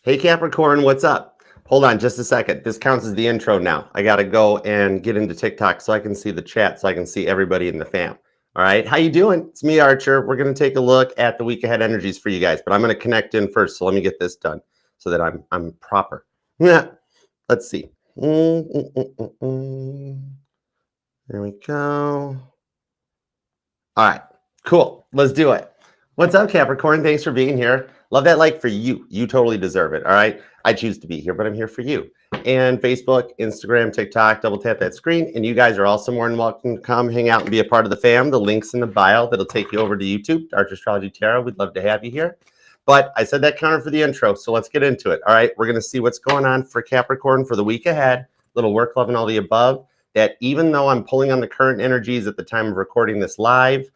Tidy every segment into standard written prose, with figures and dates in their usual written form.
Hey Capricorn, what's up? Hold on just a second. This counts as the intro now. I gotta go and get into TikTok so I can see the chat, so I can see everybody in the fam. All right, how you doing? It's me, Archer. We're gonna take a look at the week ahead energies for you guys, but I'm gonna connect in first. So let me get this done so that I'm proper. Yeah. Let's see. There we go. All right, cool. Let's do it. What's up, Capricorn? Thanks for being here. Love that like for you. You totally deserve it. All right. I choose to be here, but I'm here for you. And Facebook, Instagram, TikTok, double tap that screen. And you guys are also more than welcome to come hang out and be a part of the fam. The link's in the bio that'll take you over to YouTube, Archer Astrology Tarot. We'd love to have you here. But I said that counter for the intro, so let's get into it. All right. We're going to see what's going on for Capricorn for the week ahead. Little work, love, and all the above. That even though I'm pulling on the current energies at the time of recording this live,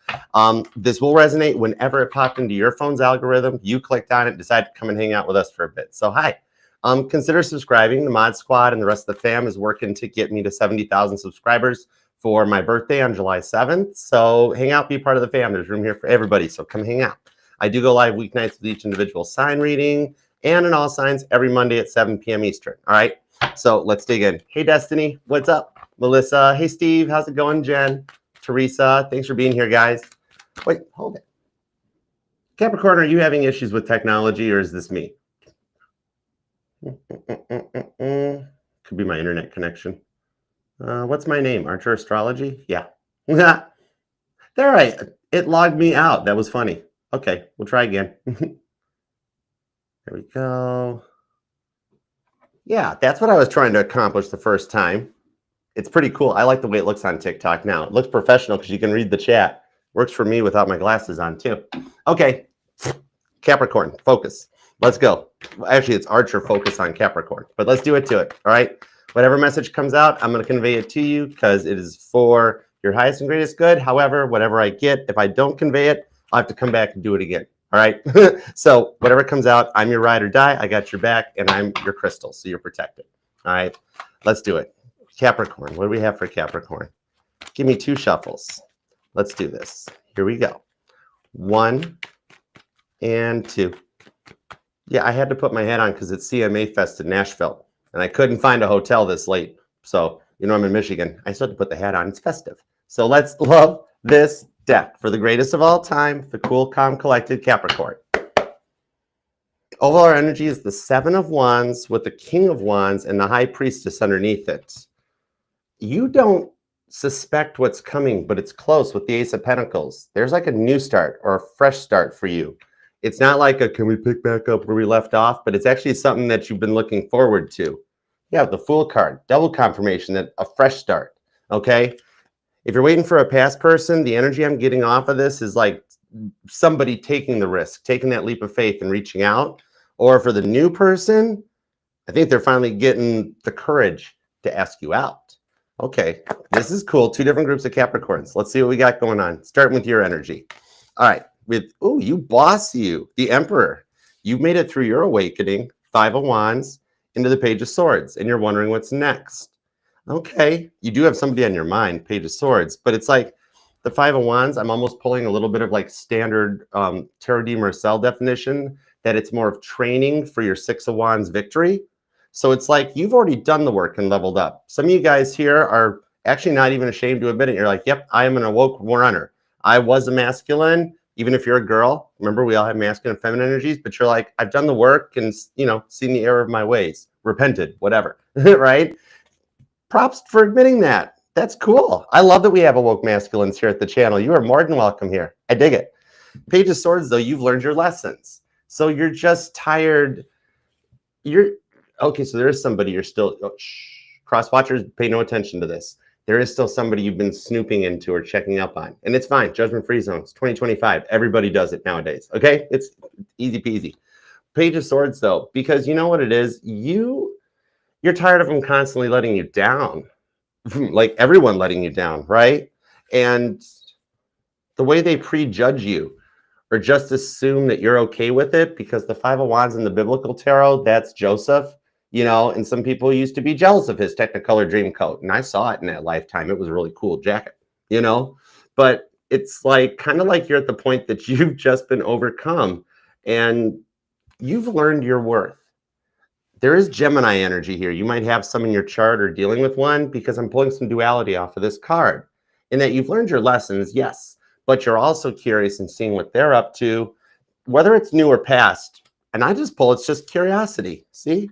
this will resonate whenever it popped into your phone's algorithm. You clicked on it, decided to come and hang out with us for a bit. So hi, consider subscribing. The Mod Squad and the rest of the fam is working to get me to 70,000 subscribers for my birthday on July 7th. So hang out, be part of the fam. There's room here for everybody, so come hang out. I do go live weeknights with each individual sign reading and in all signs every Monday at 7 p.m. Eastern. All right, so let's dig in. Hey, Destiny, what's up? Melissa, hey Steve, how's it going? Jen, Teresa, thanks for being here, guys. Wait, hold it. Capricorn, are you having issues with technology or is this me? Could be my internet connection. What's my name? Archer Astrology? Yeah. There, it logged me out. That was funny. Okay, we'll try again. There we go. Yeah, that's what I was trying to accomplish the first time. It's pretty cool. I like the way it looks on TikTok now. It looks professional because you can read the chat. Works for me without my glasses on too. Okay, Capricorn, focus. Let's go. Actually, it's Archer, focus on Capricorn, but let's do it to it, all right? Whatever message comes out, I'm going to convey it to you because it is for your highest and greatest good. However, whatever I get, if I don't convey it, I'll have to come back and do it again, all right? So whatever comes out, I'm your ride or die. I got your back, and I'm your crystal, so you're protected, all right? Let's do it. Capricorn, what do we have for Capricorn? Give me 2 shuffles. Let's do this. Here we go. 1 and 2. Yeah, I had to put my hat on because it's CMA Fest in Nashville, and I couldn't find a hotel this late. So, you know, I'm in Michigan. I still had to put the hat on. It's festive. So let's love this deck for the greatest of all time, the cool, calm, collected Capricorn. Overall energy is the 7 of Wands with the King of Wands and the High Priestess underneath it. You don't suspect what's coming, but it's close with the Ace of Pentacles. There's like a new start or a fresh start for you. It's not like a, can we pick back up where we left off, but it's actually something that you've been looking forward to. Yeah, the Fool card, double confirmation that a fresh start, okay? If you're waiting for a past person, the energy I'm getting off of this is like somebody taking the risk, taking that leap of faith and reaching out. Or for the new person, I think they're finally getting the courage to ask you out. Okay, this is cool. 2 different groups of Capricorns. Let's see what we got going on. Starting with your energy. All right, with, oh, you boss you, the Emperor. You've made it through your awakening, 5 of Wands, into the Page of Swords, and you're wondering what's next. Okay, you do have somebody on your mind, Page of Swords, but it's like the 5 of Wands, I'm almost pulling a little bit of like standard Tarot de Marcel definition, that it's more of training for your 6 of Wands victory. So it's like you've already done the work and leveled up. Some of you guys here are actually not even ashamed to admit it. You're like, yep, I am an awoke runner. I was a masculine, even if you're a girl. Remember, we all have masculine and feminine energies, but you're like, I've done the work and, you know, seen the error of my ways, repented, whatever, right? Props for admitting that. That's cool. I love that we have awoke masculines here at the channel. You are more than welcome here. I dig it. Page of Swords, though, you've learned your lessons. So you're just tired. Okay, so there is somebody you're still, cross watchers, pay no attention to this. There is still somebody you've been snooping into or checking up on. And it's fine, judgment-free zones, 2025. Everybody does it nowadays, okay? It's easy peasy. Page of Swords, though, because you know what it is? You're tired of them constantly letting you down. Like everyone letting you down, right? And the way they prejudge you or just assume that you're okay with it, because the 5 of Wands in the biblical tarot, that's Joseph. You know, and some people used to be jealous of his Technicolor dream coat. And I saw it in that lifetime. It was a really cool jacket, you know, but it's like kind of like you're at the point that you've just been overcome and you've learned your worth. There is Gemini energy here. You might have some in your chart or dealing with one, because I'm pulling some duality off of this card. In that you've learned your lessons, yes, but you're also curious and seeing what they're up to, whether it's new or past. And I just pull, it's just curiosity. See?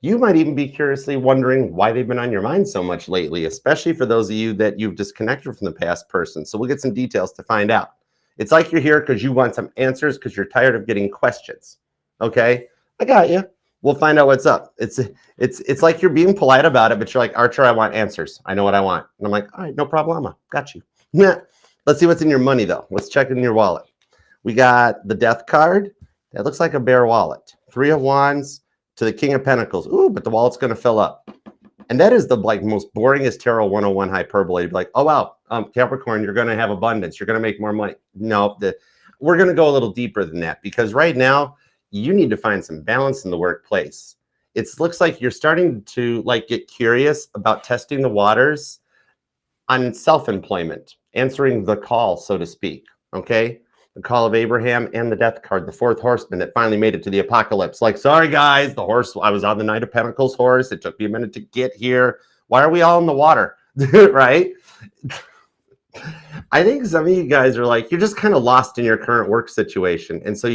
You might even be curiously wondering why they've been on your mind so much lately, especially for those of you that you've disconnected from the past person. So we'll get some details to find out. It's like you're here because you want some answers because you're tired of getting questions. Okay? I got you. We'll find out what's up. It's like you're being polite about it, but you're like, Archer, I want answers. I know what I want. And I'm like, all right, no problema. Got you. Yeah. Let's see what's in your money, though. Let's check in your wallet. We got the Death card. That looks like a bear wallet. 3 of Wands to the King of Pentacles. Ooh, but the wallet's going to fill up. And that is the most boringest tarot 101 hyperbole. You'd be like, oh, wow, Capricorn, you're going to have abundance. You're going to make more money. No, we're going to go a little deeper than that, because right now you need to find some balance in the workplace. It looks like you're starting to get curious about testing the waters on self-employment, answering the call, so to speak. Okay. The call of Abraham and the Death card, the 4th horseman that finally made it to the apocalypse. Like, sorry guys, the horse, I was on the Knight of Pentacles horse. It took me a minute to get here. Why are we all in the water? Right? I think some of you guys are like, you're just kind of lost in your current work situation. And so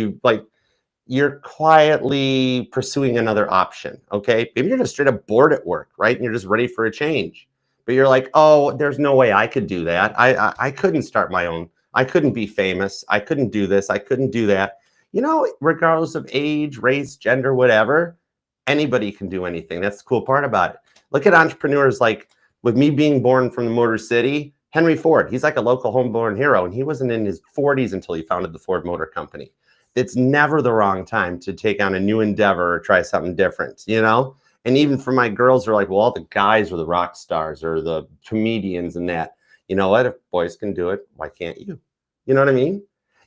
you're quietly pursuing another option. Okay. Maybe you're just straight up bored at work, right? And you're just ready for a change. But you're like, oh, there's no way I could do that. I couldn't start my own. I couldn't be famous. I couldn't do this. I couldn't do that. You know, regardless of age, race, gender, whatever, anybody can do anything. That's the cool part about it. Look at entrepreneurs like, with me being born from the Motor City, Henry Ford, he's like a local homeborn hero, and he wasn't in his 40s until he founded the Ford Motor Company. It's never the wrong time to take on a new endeavor or try something different, you know? And even for my girls who are like, well, all the guys are the rock stars or the comedians and that. You know what? If boys can do it, why can't you? You know what I mean?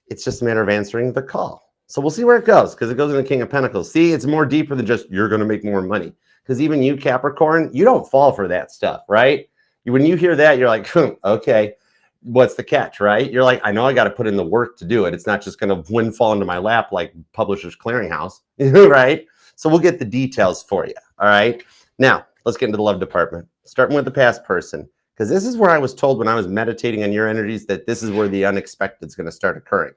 It's just a matter of answering the call. So we'll see where it goes, because it goes in the King of Pentacles. See, it's more deeper than just you're going to make more money. Because even you, Capricorn, you don't fall for that stuff, right? When you hear that, you're like, okay, what's the catch, right? You're like, I know I got to put in the work to do it. It's not just going to windfall into my lap like Publishers Clearinghouse, right? So we'll get the details for you, all right? Now, let's get into the love department. Starting with the past person. Because this is where I was told when I was meditating on your energies that this is where the unexpected is going to start occurring.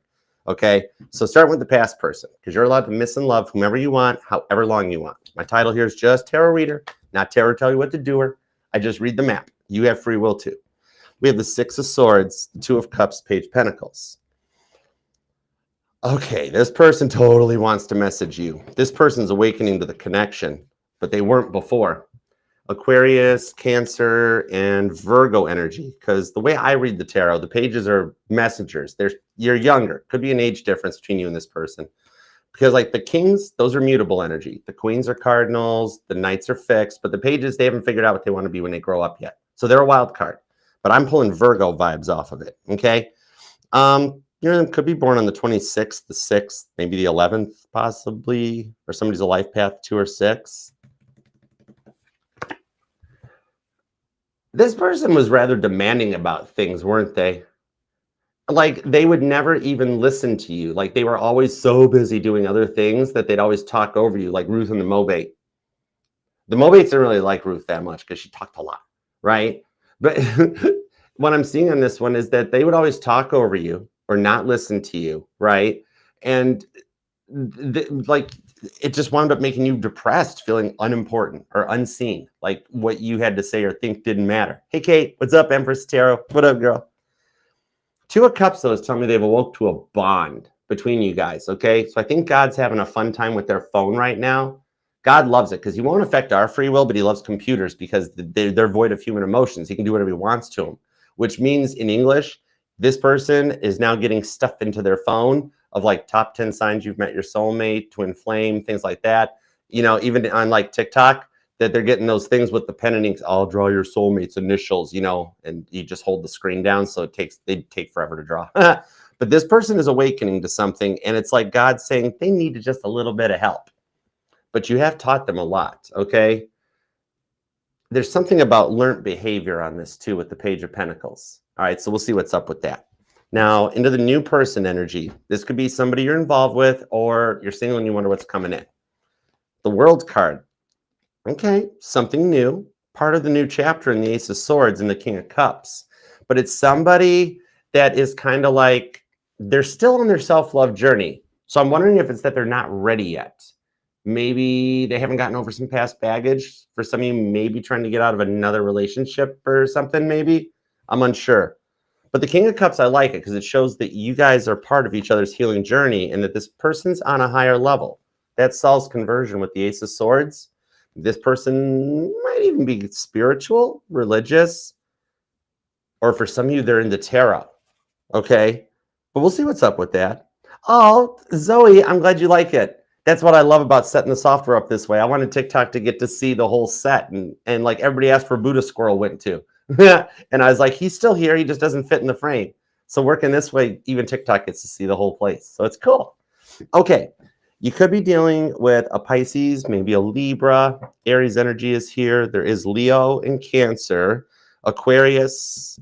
Okay, so start with the past person, because you're allowed to miss and love whomever you want, however long you want. My title here is just Tarot Reader, not tarot tell you what to do her. I just read the map. You have free will too. We have the 6 of Swords, the 2 of Cups, Page of Pentacles. Okay, this person totally wants to message you. This person's awakening to the connection, but they weren't before. Aquarius, Cancer, and Virgo energy. Because the way I read the tarot, the pages are messengers. You're younger. Could be an age difference between you and this person. Because like the kings, those are mutable energy. The queens are cardinals. The knights are fixed. But the pages, they haven't figured out what they want to be when they grow up yet. So they're a wild card. But I'm pulling Virgo vibes off of it. Okay. You could be born on the 26th, the 6th, maybe the 11th, possibly. Or somebody's a life path 2 or 6. This person was rather demanding about things, weren't they? Like, they would never even listen to you. Like, they were always so busy doing other things that they'd always talk over you, like Ruth and the Mobate. The Mobates didn't really like Ruth that much because she talked a lot, right? But what I'm seeing on this one is that they would always talk over you or not listen to you, right? And it just wound up making you depressed, feeling unimportant or unseen, like what you had to say or think didn't matter. Hey, Kate, what's up, Empress Tarot? What up, girl? 2 of Cups, though, is telling me they've awoke to a bond between you guys, okay? So I think God's having a fun time with their phone right now. God loves it because he won't affect our free will, but he loves computers because they're void of human emotions. He can do whatever he wants to them, which means in English, this person is now getting stuff into their phone of like top 10 signs you've met your soulmate, twin flame, things like that. You know, even on like TikTok, that they're getting those things with the pen and ink. I'll draw your soulmate's initials, you know, and you just hold the screen down. So they take forever to draw. But this person is awakening to something. And it's like God saying they need just a little bit of help. But you have taught them a lot, okay? There's something about learned behavior on this too with the Page of Pentacles. All right, so we'll see what's up with that. Now, into the new person energy. This could be somebody you're involved with, or you're single and you wonder what's coming in. The World card. Okay, something new, part of the new chapter in the Ace of Swords and the King of Cups. But it's somebody that is kind of like, they're still on their self-love journey. So I'm wondering if it's that they're not ready yet. Maybe they haven't gotten over some past baggage. For some of you, maybe trying to get out of another relationship or something, maybe. I'm unsure. But the King of Cups, I like it because it shows that you guys are part of each other's healing journey and that this person's on a higher level. That solves conversion with the Ace of Swords. This person might even be spiritual, religious, or for some of you, they're into tarot. Okay. But we'll see what's up with that. Oh, Zoe, I'm glad you like it. That's what I love about setting the software up this way. I wanted TikTok to get to see the whole set. And like everybody asked for Buddha Squirrel went to. And I was like, he's still here. He just doesn't fit in the frame. So working this way, even TikTok gets to see the whole place. So it's cool. Okay. You could be dealing with a Pisces, maybe a Libra. Aries energy is here. There is Leo and Cancer. Aquarius.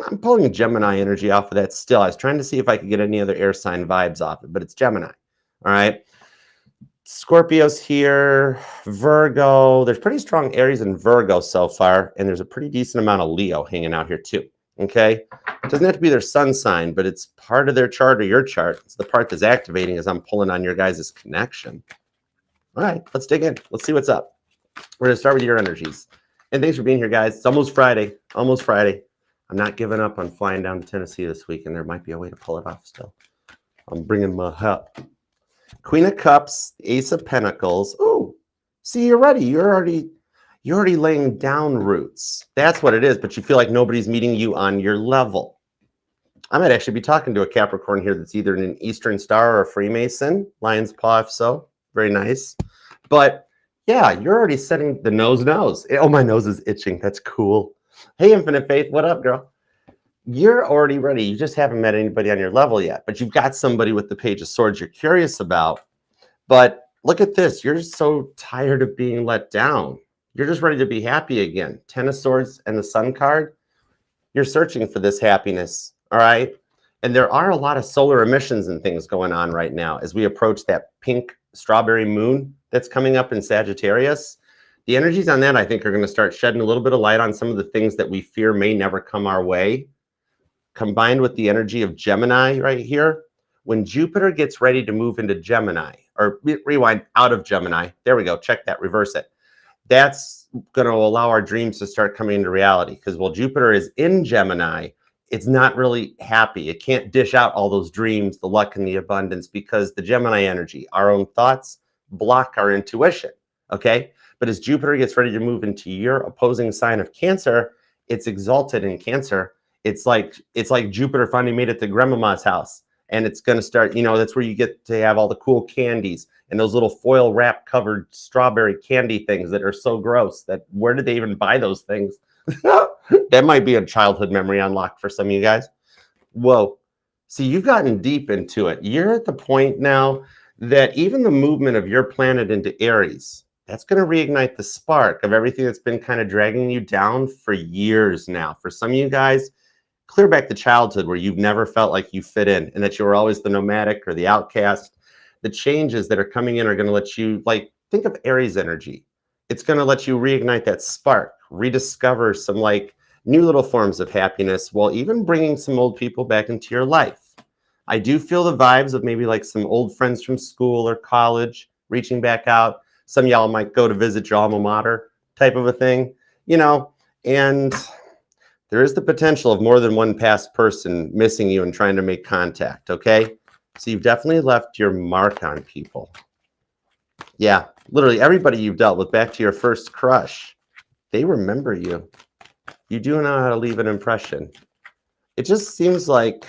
I'm pulling a Gemini energy off of that still. I was trying to see if I could get any other air sign vibes off it, but it's Gemini. All right. Scorpio's here. Virgo. There's pretty strong Aries and Virgo so far, and there's a pretty decent amount of Leo hanging out here too. Okay. It doesn't have to be their sun sign, but it's part of their chart or your chart. It's the part that's activating as I'm pulling on your guys' connection. All right, let's dig in. Let's see what's up. We're going to start with your energies. And thanks for being here, guys. It's almost Friday. Almost Friday. I'm not giving up on flying down to Tennessee this week, and there might be a way to pull it off still. I'm bringing my hat. Queen of Cups, Ace of Pentacles. Ooh, see, you're ready. You're already laying down roots. That's what it is, but you feel like nobody's meeting you on your level. I might actually be talking to a Capricorn here that's either an Eastern Star or a Freemason. Lion's paw, if so. Very nice. But yeah, you're already setting the nose. Oh, my nose is itching. That's cool. Hey, Infinite Faith, what up, girl? You're already ready. You just haven't met anybody on your level yet, but you've got somebody with the Page of Swords you're curious about. But look at this. You're so tired of being let down. You're just ready to be happy again. Ten of Swords and the Sun card. You're searching for this happiness, all right? And there are a lot of solar emissions and things going on right now as we approach that pink strawberry moon that's coming up in Sagittarius. The energies on that, I think, are going to start shedding a little bit of light on some of the things that we fear may never come our way. Combined with the energy of Gemini right here, when Jupiter gets ready to move into Gemini, or rewind out of Gemini, there we go, check that, reverse it. That's going to allow our dreams to start coming into reality, because while Jupiter is in Gemini, it's not really happy. It can't dish out all those dreams, the luck and the abundance, because the Gemini energy, our own thoughts, block our intuition, okay? But as Jupiter gets ready to move into your opposing sign of Cancer, it's exalted in Cancer. It's like Jupiter finally made it to Grandmama's house, and it's going to start, that's where you get to have all the cool candies and those little foil wrap covered strawberry candy things that are so gross that where did they even buy those things? That might be a childhood memory unlocked for some of you guys. Whoa. See, you've gotten deep into it. You're at the point now that even the movement of your planet into Aries, that's going to reignite the spark of everything that's been kind of dragging you down for years now. For some of you guys, clear back to childhood where you've never felt like you fit in and that you were always the nomadic or the outcast. The changes that are coming in are going to let you, think of Aries energy. It's going to let you reignite that spark, rediscover some new little forms of happiness while even bringing some old people back into your life. I do feel the vibes of maybe some old friends from school or college reaching back out. Some of y'all might go to visit your alma mater type of a thing, and there is the potential of more than one past person missing you and trying to make contact, okay? So you've definitely left your mark on people. Yeah, literally everybody you've dealt with, back to your first crush, they remember you. You do know how to leave an impression. It just seems like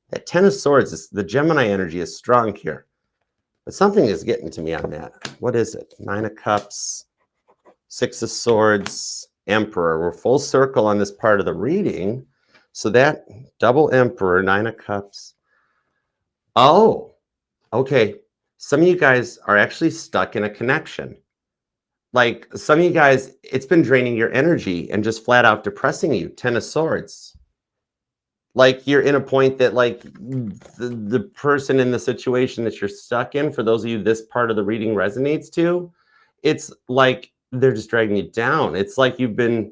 that Ten of Swords, the Gemini energy is strong here. But something is getting to me on that. What is it? Nine of Cups, Six of Swords, Emperor. We're full circle on this part of the reading. So that double Emperor, Nine of Cups. Oh, okay. Some of you guys are actually stuck in a connection. Some of you guys, it's been draining your energy and just flat out depressing you. Ten of Swords. You're in a point that the person in the situation that you're stuck in, for those of you this part of the reading resonates to, It's like they're just dragging you down. It's like you've been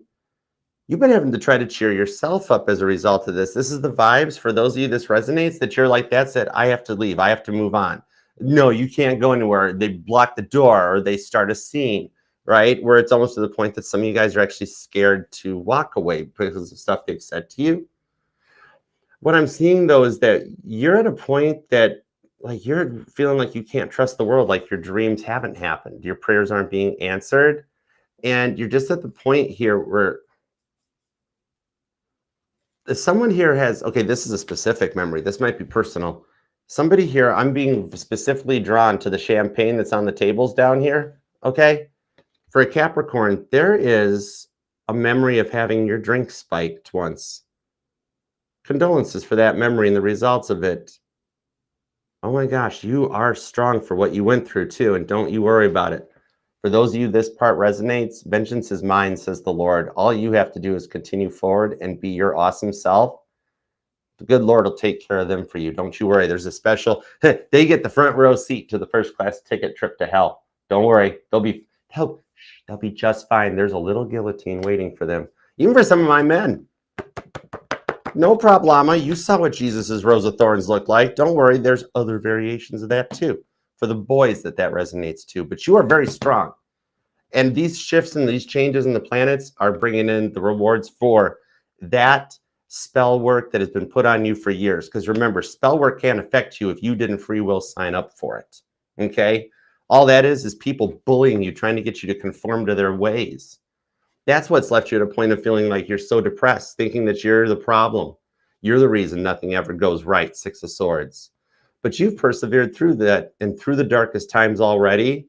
having to try to cheer yourself up as a result of this. This is the vibes for those of you this resonates, that you're like, that's it. I have to leave. I have to move on. No, you can't go anywhere. They block the door or they start a scene, right? Where it's almost to the point that some of you guys are actually scared to walk away because of stuff they've said to you. What I'm seeing though is that you're at a point that like you're feeling like you can't trust the world, like your dreams haven't happened. Your prayers aren't being answered. And you're just at the point here where someone here has, okay, this is a specific memory. This might be personal. Somebody here, I'm being specifically drawn to the champagne that's on the tables down here, okay? For a Capricorn, there is a memory of having your drink spiked once. Condolences for that memory and the results of it. Oh my gosh, you are strong for what you went through too, and don't you worry about it. For those of you this part resonates, vengeance is mine, says the Lord. All you have to do is continue forward and be your awesome self. The good Lord will take care of them for you. Don't you worry. There's a special, they get the front row seat to the first class ticket trip to hell. Don't worry. They'll be just fine. There's a little guillotine waiting for them. Even for some of my men. No problema. You saw what Jesus's rose of thorns looked like. Don't worry. There's other variations of that too. For the boys that resonates to. But you are very strong. And these shifts and these changes in the planets are bringing in the rewards for that spell work that has been put on you for years. Because remember, spell work can't affect you if you didn't free will sign up for it. Okay? All that is people bullying you, trying to get you to conform to their ways. That's what's left you at a point of feeling like you're so depressed, thinking that you're the problem. You're the reason nothing ever goes right, Six of Swords. But you've persevered through that and through the darkest times already.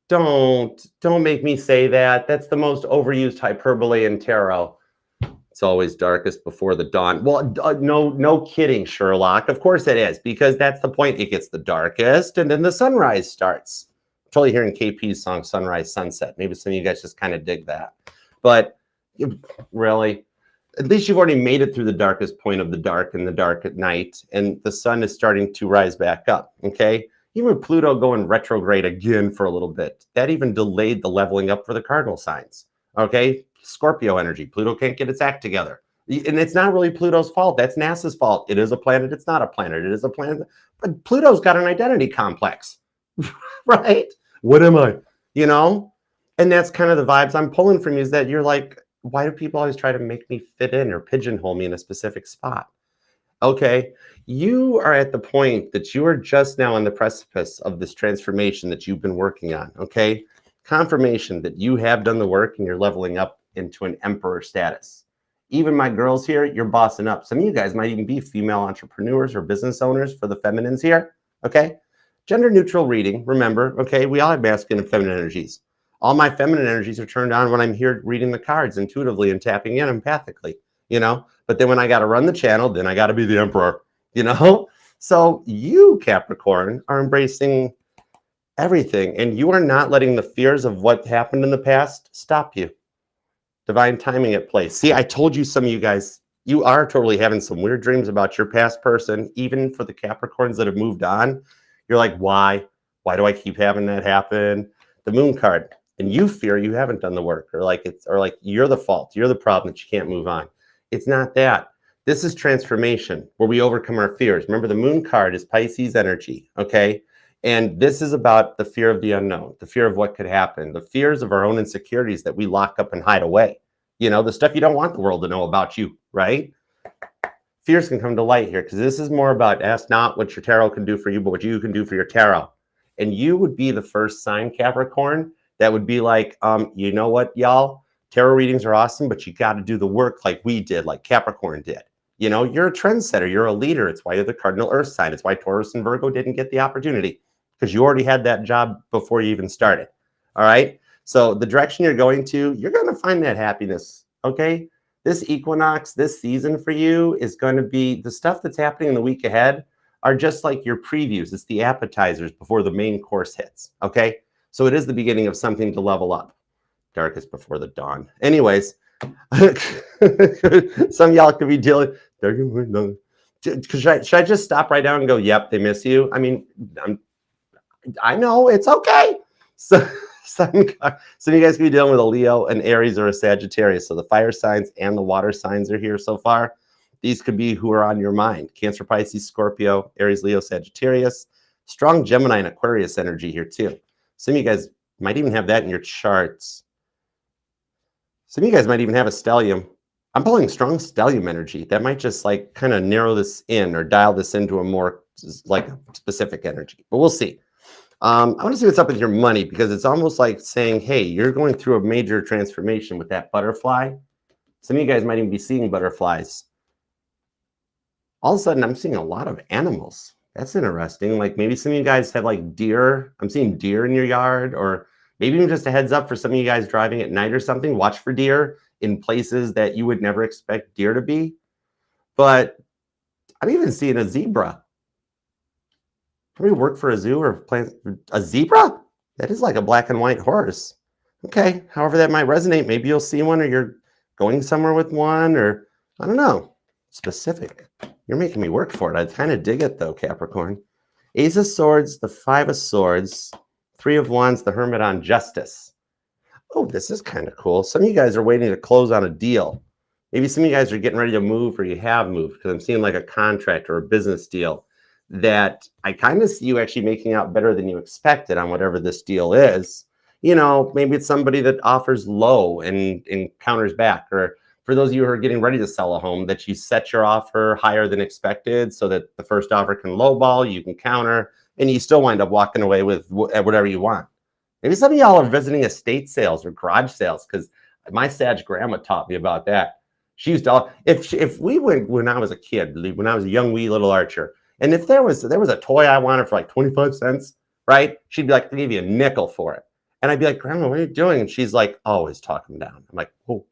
Don't make me say that. That's the most overused hyperbole in tarot. It's always darkest before the dawn. Well, no kidding, Sherlock. Of course it is, because that's the point. It gets the darkest, and then the sunrise starts. I'm totally hearing KP's song, Sunrise, Sunset. Maybe some of you guys just kind of dig that. But really, at least you've already made it through the darkest point of the dark and the dark at night, and the sun is starting to rise back up, okay? Even with Pluto going retrograde again for a little bit, that even delayed the leveling up for the cardinal signs, okay? Scorpio energy. Pluto can't get its act together. And it's not really Pluto's fault. That's NASA's fault. It is a planet. It's not a planet. It is a planet. But Pluto's got an identity complex, right? What am I? You know? And that's kind of the vibes I'm pulling from you, is that you're like, why do people always try to make me fit in or pigeonhole me in a specific spot? Okay, you are at the point that you are just now on the precipice of this transformation that you've been working on, okay? Confirmation that you have done the work and you're leveling up into an emperor status. Even my girls here, you're bossing up. Some of you guys might even be female entrepreneurs or business owners for the feminines here, okay? Gender neutral reading, remember, okay? We all have masculine and feminine energies. All my feminine energies are turned on when I'm here reading the cards intuitively and tapping in empathically, you know? But then when I got to run the channel, then I got to be the emperor, you know? So you, Capricorn, are embracing everything, and you are not letting the fears of what happened in the past stop you. Divine timing at play. See, I told you, some of you guys, you are totally having some weird dreams about your past person. Even for the Capricorns that have moved on, you're like, why? Why do I keep having that happen? The moon card, and you fear you haven't done the work, or like you're the fault, you're the problem that you can't move on. It's not that. This is transformation, where we overcome our fears. Remember, the moon card is Pisces energy, okay? And this is about the fear of the unknown, the fear of what could happen, the fears of our own insecurities that we lock up and hide away. You know, the stuff you don't want the world to know about you, right? Fears can come to light here, because this is more about ask not what your tarot can do for you, but what you can do for your tarot. And you would be the first sign, Capricorn, that would be like, you know what, y'all? Tarot readings are awesome, but you got to do the work like we did, like Capricorn did. You know, you're a trendsetter. You're a leader. It's why you're the cardinal earth sign. It's why Taurus and Virgo didn't get the opportunity, because you already had that job before you even started. All right. So the direction you're going to, you're going to find that happiness. Okay. This equinox, this season for you is going to be the stuff that's happening in the week ahead are just like your previews. It's the appetizers before the main course hits. Okay. So it is the beginning of something to level up. Darkest before the dawn. Anyways, some of y'all could be dealing. Should I just stop right now and go, yep, they miss you? I mean, I know it's okay. So some of you guys could be dealing with a Leo, an Aries, or a Sagittarius. So the fire signs and the water signs are here so far. These could be who are on your mind. Cancer, Pisces, Scorpio, Aries, Leo, Sagittarius. Strong Gemini and Aquarius energy here too. Some of you guys might even have that in your charts. Some of you guys might even have a stellium. I'm pulling strong stellium energy. That might just like kind of narrow this in or dial this into a more like specific energy, but we'll see. I want to see what's up with your money, because it's almost like saying, hey, you're going through a major transformation with that butterfly. Some of you guys might even be seeing butterflies. All of a sudden, I'm seeing a lot of animals. That's interesting. Like maybe some of you guys have like deer. I'm seeing deer in your yard, or maybe even just a heads up for some of you guys driving at night or something. Watch for deer in places that you would never expect deer to be. But I'm even seeing a zebra. Can we work for a zoo or plant a zebra? That is like a black and white horse. Okay, however that might resonate. Maybe you'll see one, or you're going somewhere with one, or I don't know. Specific. You're making me work for it. I kind of dig it though, Capricorn. Ace of Swords, the Five of Swords, Three of Wands, the Hermit on Justice. Oh, this is kind of cool. Some of you guys are waiting to close on a deal. Maybe some of you guys are getting ready to move, or you have moved, because I'm seeing like a contract or a business deal that I kind of see you actually making out better than you expected on whatever this deal is. You know, maybe it's somebody that offers low and counters back, or for those of you who are getting ready to sell a home, that you set your offer higher than expected so that the first offer can lowball, you can counter, and you still wind up walking away with whatever you want. Maybe some of y'all are visiting estate sales or garage sales, because my Sag grandma taught me about that. She used to, if we went when I was a kid, when I was a young wee little archer, and if there was a toy I wanted for like 25 cents, right? She'd be like, I'll give you a nickel for it. And I'd be like, Grandma, what are you doing? And she's like, always talking down. I'm like, oh.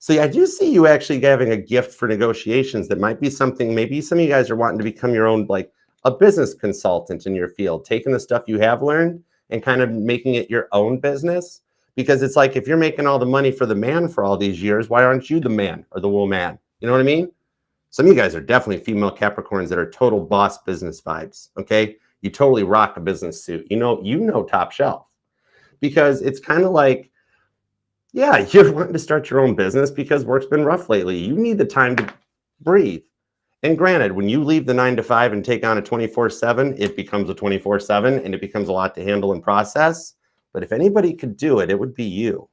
So yeah, I do see you actually having a gift for negotiations. That might be something, maybe some of you guys are wanting to become your own, like a business consultant in your field, taking the stuff you have learned and kind of making it your own business. Because it's like, if you're making all the money for the man for all these years, why aren't you the man or the woman? You know what I mean? Some of you guys are definitely female Capricorns that are total boss business vibes, okay? You totally rock a business suit. You know top shelf. Because it's kind of like, yeah, you're wanting to start your own business because work's been rough lately. You need the time to breathe. And granted, when you leave the 9 to 5 and take on a 24/7, it becomes a 24/7, and it becomes a lot to handle and process. But if anybody could do it, it would be you.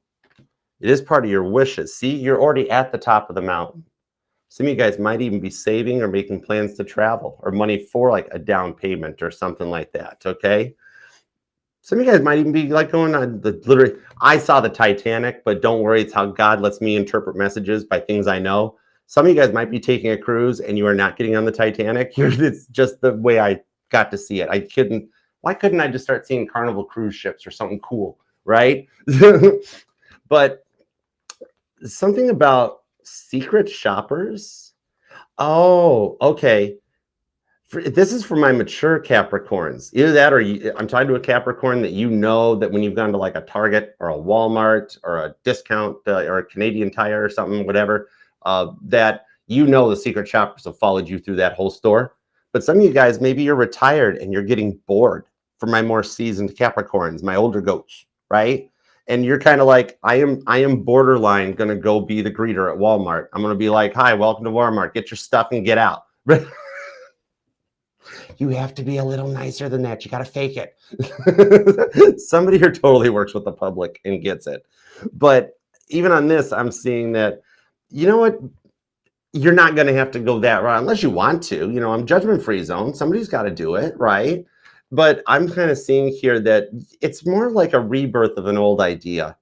It is part of your wishes. See, you're already at the top of the mountain. Some of you guys might even be saving or making plans to travel, or money for like a down payment or something like that, okay? Some of you guys might even be like going on literally, I saw the Titanic, but don't worry, it's how God lets me interpret messages by things I know. Some of you guys might be taking a cruise and you are not getting on the Titanic. It's just the way I got to see it. Why couldn't I just start seeing Carnival cruise ships or something cool, right? But something about secret shoppers. Oh, okay. This is for my mature Capricorns. Either that, or I'm talking to a Capricorn that you know that when you've gone to like a Target or a Walmart or a discount or a Canadian Tire or something, whatever, that you know the secret shoppers have followed you through that whole store. But some of you guys, maybe you're retired and you're getting bored. For my more seasoned Capricorns, my older goats, right? And you're kind of like, I am borderline going to go be the greeter at Walmart. I'm going to be like, hi, welcome to Walmart. Get your stuff and get out. You have to be a little nicer than that. You got to fake it. Somebody here totally works with the public and gets it. But even on this, I'm seeing that, you know what? You're not going to have to go that route unless you want to. You know, I'm judgment-free zone. Somebody's got to do it, right? But I'm kind of seeing here that it's more like a rebirth of an old idea.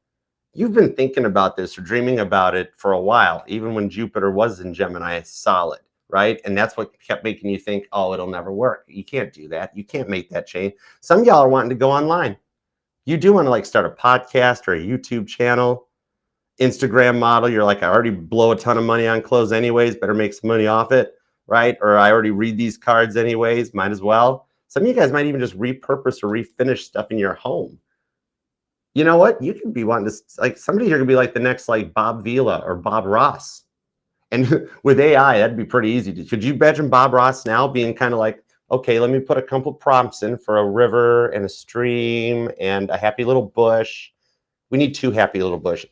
You've been thinking about this or dreaming about it for a while, even when Jupiter was in Gemini solid, right? And that's what kept making you think, oh, it'll never work. You can't do that. You can't make that change. Some of y'all are wanting to go online. You do want to like start a podcast or a YouTube channel, Instagram model. You're like, I already blow a ton of money on clothes anyways, better make some money off it, right? Or I already read these cards anyways, might as well. Some of you guys might even just repurpose or refinish stuff in your home. You know what? You could be wanting to, like, somebody here could be like the next like Bob Vila or Bob Ross. And with AI, that'd be pretty easy. Could you imagine Bob Ross now being kind of like Okay, let me put a couple prompts in for a river and a stream and a happy little bush. We need 2 happy little bushes.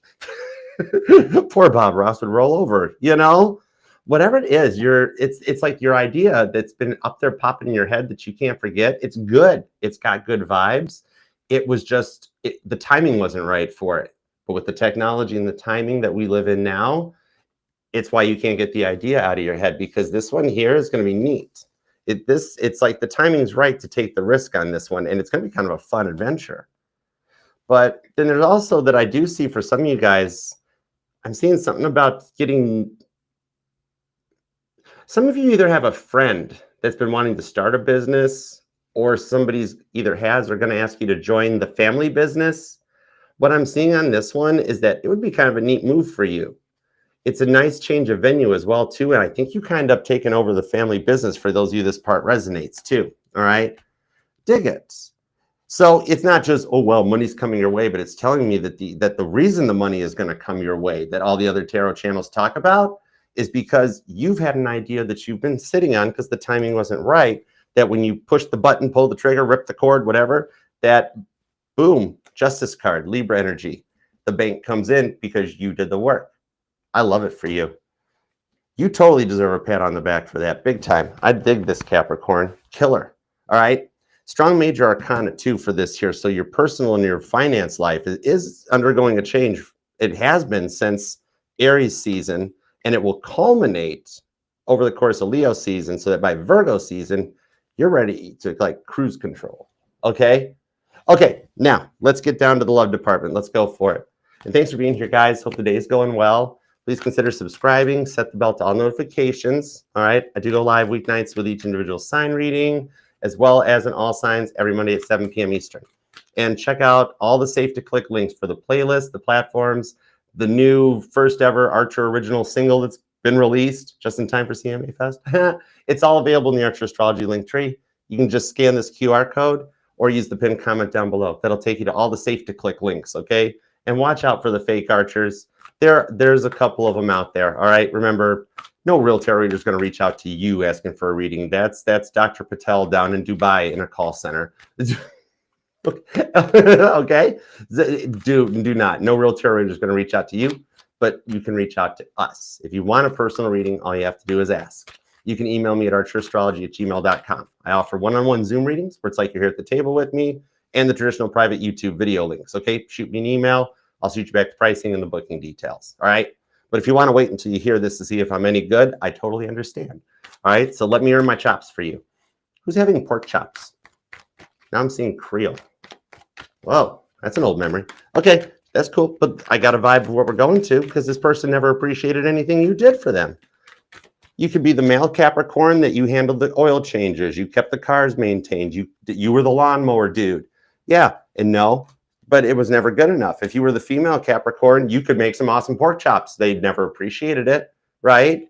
Poor Bob Ross would roll over, you know? Whatever it is, it's like your idea that's been up there popping in your head that you can't forget. It's good. It's got good vibes. It was just the timing wasn't right for it. But with the technology and the timing that we live in now, it's why you can't get the idea out of your head, because this one here is going to be neat. It's like the timing's right to take the risk on this one, and it's going to be kind of a fun adventure. But then there's also that I do see for some of you guys, I'm seeing something about getting. Some of you either have a friend that's been wanting to start a business, or somebody's either has or going to ask you to join the family business. What I'm seeing on this one is that it would be kind of a neat move for you. It's a nice change of venue as well, too. And I think you kind of taken over the family business for those of you this part resonates, too. All right. Dig it. So it's not just, oh, well, money's coming your way, but it's telling me that the reason the money is going to come your way, that all the other tarot channels talk about, is because you've had an idea that you've been sitting on because the timing wasn't right, that when you push the button, pull the trigger, rip the cord, whatever, that boom, justice card, Libra energy, the bank comes in because you did the work. I love it for you. You totally deserve a pat on the back for that, big time. I dig this, Capricorn. Killer. All right. Strong major arcana too for this here. So your personal and your finance life is undergoing a change. It has been since Aries season, and it will culminate over the course of Leo season, so that by Virgo season, you're ready to like cruise control. Okay. Okay. Now let's get down to the love department. Let's go for it. And thanks for being here, guys. Hope the day is going well. Please consider subscribing, set the bell to all notifications. All right. I do go live weeknights with each individual sign reading, as well as in all signs every Monday at 7 p.m. Eastern. And check out all the safe to click links for the playlist, the platforms, the new first ever Archer original single that's been released just in time for CMA Fest. It's all available in the Archer Astrology link tree. You can just scan this QR code or use the pinned comment down below. That'll take you to all the safe to click links, okay? And watch out for the fake archers. There's a couple of them out there, all right? Remember, no real tarot reader is going to reach out to you asking for a reading. That's Dr. Patel down in Dubai in a call center. Okay? Do not. No real tarot reader is going to reach out to you, but you can reach out to us. If you want a personal reading, all you have to do is ask. You can email me at archerastrology@gmail.com. I offer one-on-one Zoom readings where it's like you're here at the table with me, and the traditional private YouTube video links, okay? Shoot me an email. I'll shoot you back the pricing and the booking details, all right? But if you want to wait until you hear this to see if I'm any good, I totally understand, all right? So let me earn my chops for you. Who's having pork chops? Now I'm seeing Creole. Whoa, that's an old memory. Okay, that's cool, but I got a vibe of what we're going to because this person never appreciated anything you did for them. You could be the male Capricorn that you handled the oil changes, you kept the cars maintained, you were the lawnmower dude. Yeah, and no, but it was never good enough. If you were the female Capricorn, you could make some awesome pork chops. They never appreciated it, right?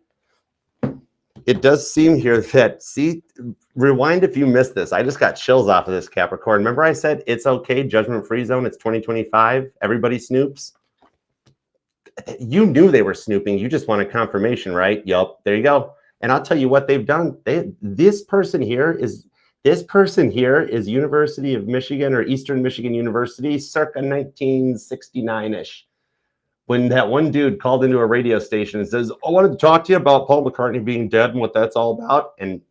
It does seem here that, see, rewind if you missed this. I just got chills off of this, Capricorn. Remember I said it's okay, judgment-free zone, it's 2025, everybody snoops? You knew they were snooping. You just wanted confirmation, right? Yup, there you go. And I'll tell you what they've done. This person here is University of Michigan or Eastern Michigan University, circa 1969-ish. When that one dude called into a radio station and says, I wanted to talk to you about Paul McCartney being dead and what that's all about. And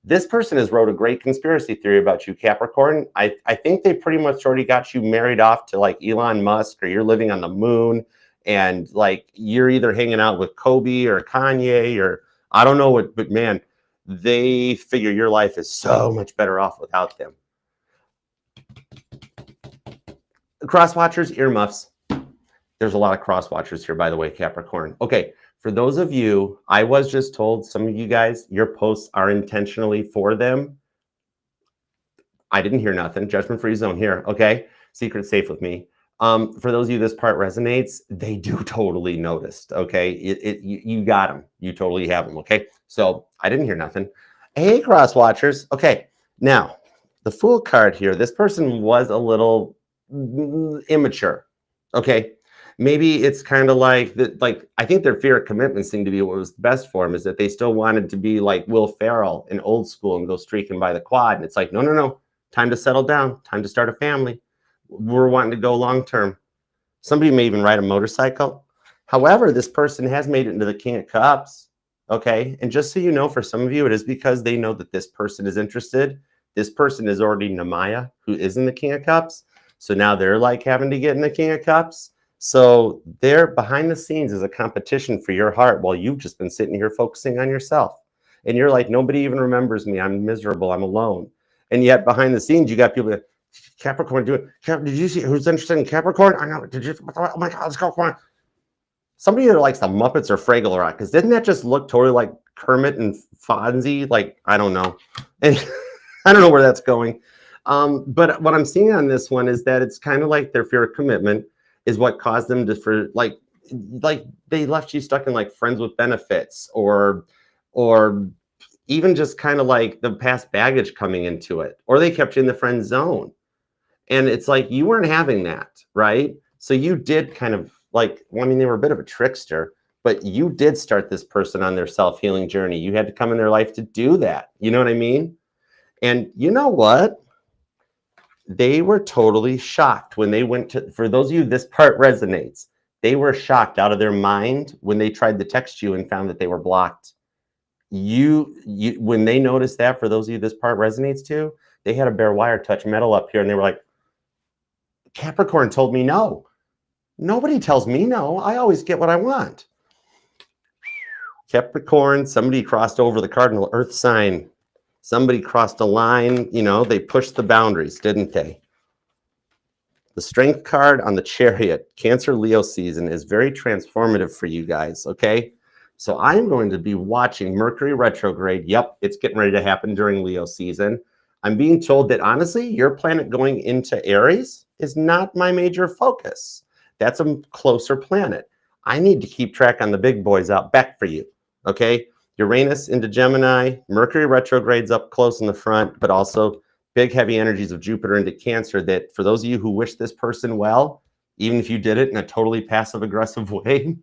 this person has wrote a great conspiracy theory about you, Capricorn. I think they pretty much already got you married off to like Elon Musk, or you're living on the moon. And like you're either hanging out with Kobe or Kanye or I don't know what, but man, they figure your life is so much better off without them. Cross watchers, earmuffs. There's a lot of cross watchers here, by the way, Capricorn. Okay, for those of you, I was just told, some of you guys, your posts are intentionally for them. I didn't hear nothing. Judgment-free zone here, okay? Secret safe with me. For those of you this part resonates, they do totally noticed, okay? You got them. You totally have them, okay? So I didn't hear nothing. Hey, cross watchers. Okay, now, the Fool card here, this person was a little immature, okay? Maybe it's kind of like that. Like, I think their fear of commitment seemed to be what was best for them, is that they still wanted to be like Will Ferrell in Old School and go streaking by the quad. And it's like, no, no, no, time to settle down, time to start a family. We're wanting to go long term. Somebody may even ride a motorcycle. However, this person has made it into the King of Cups. Okay. And just so you know, for some of you, it is because they know that this person is interested. This person is already Namaya, who is in the King of Cups. So now they're like having to get in the King of Cups. So they're behind the scenes is a competition for your heart while you've just been sitting here focusing on yourself. And you're like, nobody even remembers me. I'm miserable. I'm alone. And yet behind the scenes, you got people that, Capricorn, do it. Did you see who's interested in Capricorn? I know. Did you? Oh my God, let's go. Come on. Somebody that likes the Muppets or Fraggle Rock, because didn't that just look totally like Kermit and Fonzie? Like, I don't know. And I don't know where that's going. But what I'm seeing on this one is that it's kind of like their fear of commitment is what caused them to, for like they left you stuck in like friends with benefits, or even just kind of like the past baggage coming into it, or they kept you in the friend zone. And it's like, you weren't having that, right? So you did kind of like, well, I mean, they were a bit of a trickster, but you did start this person on their self-healing journey. You had to come in their life to do that. You know what I mean? And you know what? They were totally shocked when they went to, for those of you, this part resonates. They were shocked out of their mind when they tried to text you and found that they were blocked. You when they noticed that, for those of you this part resonates to, they had a bare wire touch metal up here and they were like, Capricorn told me no. Nobody tells me no. I always get what I want. Capricorn, somebody crossed over the cardinal earth sign. Somebody crossed a line, you know, they pushed the boundaries, didn't they? The strength card on the Chariot, Cancer Leo season, is very transformative for you guys, okay? So I'm going to be watching Mercury retrograde. Yep, it's getting ready to happen during Leo season. I'm being told that, honestly, your planet going into Aries is not my major focus. That's a closer planet. I need to keep track on the big boys out back for you, okay? Uranus into Gemini, Mercury retrogrades up close in the front, but also big heavy energies of Jupiter into Cancer, that for those of you who wish this person well, even if you did it in a totally passive aggressive way,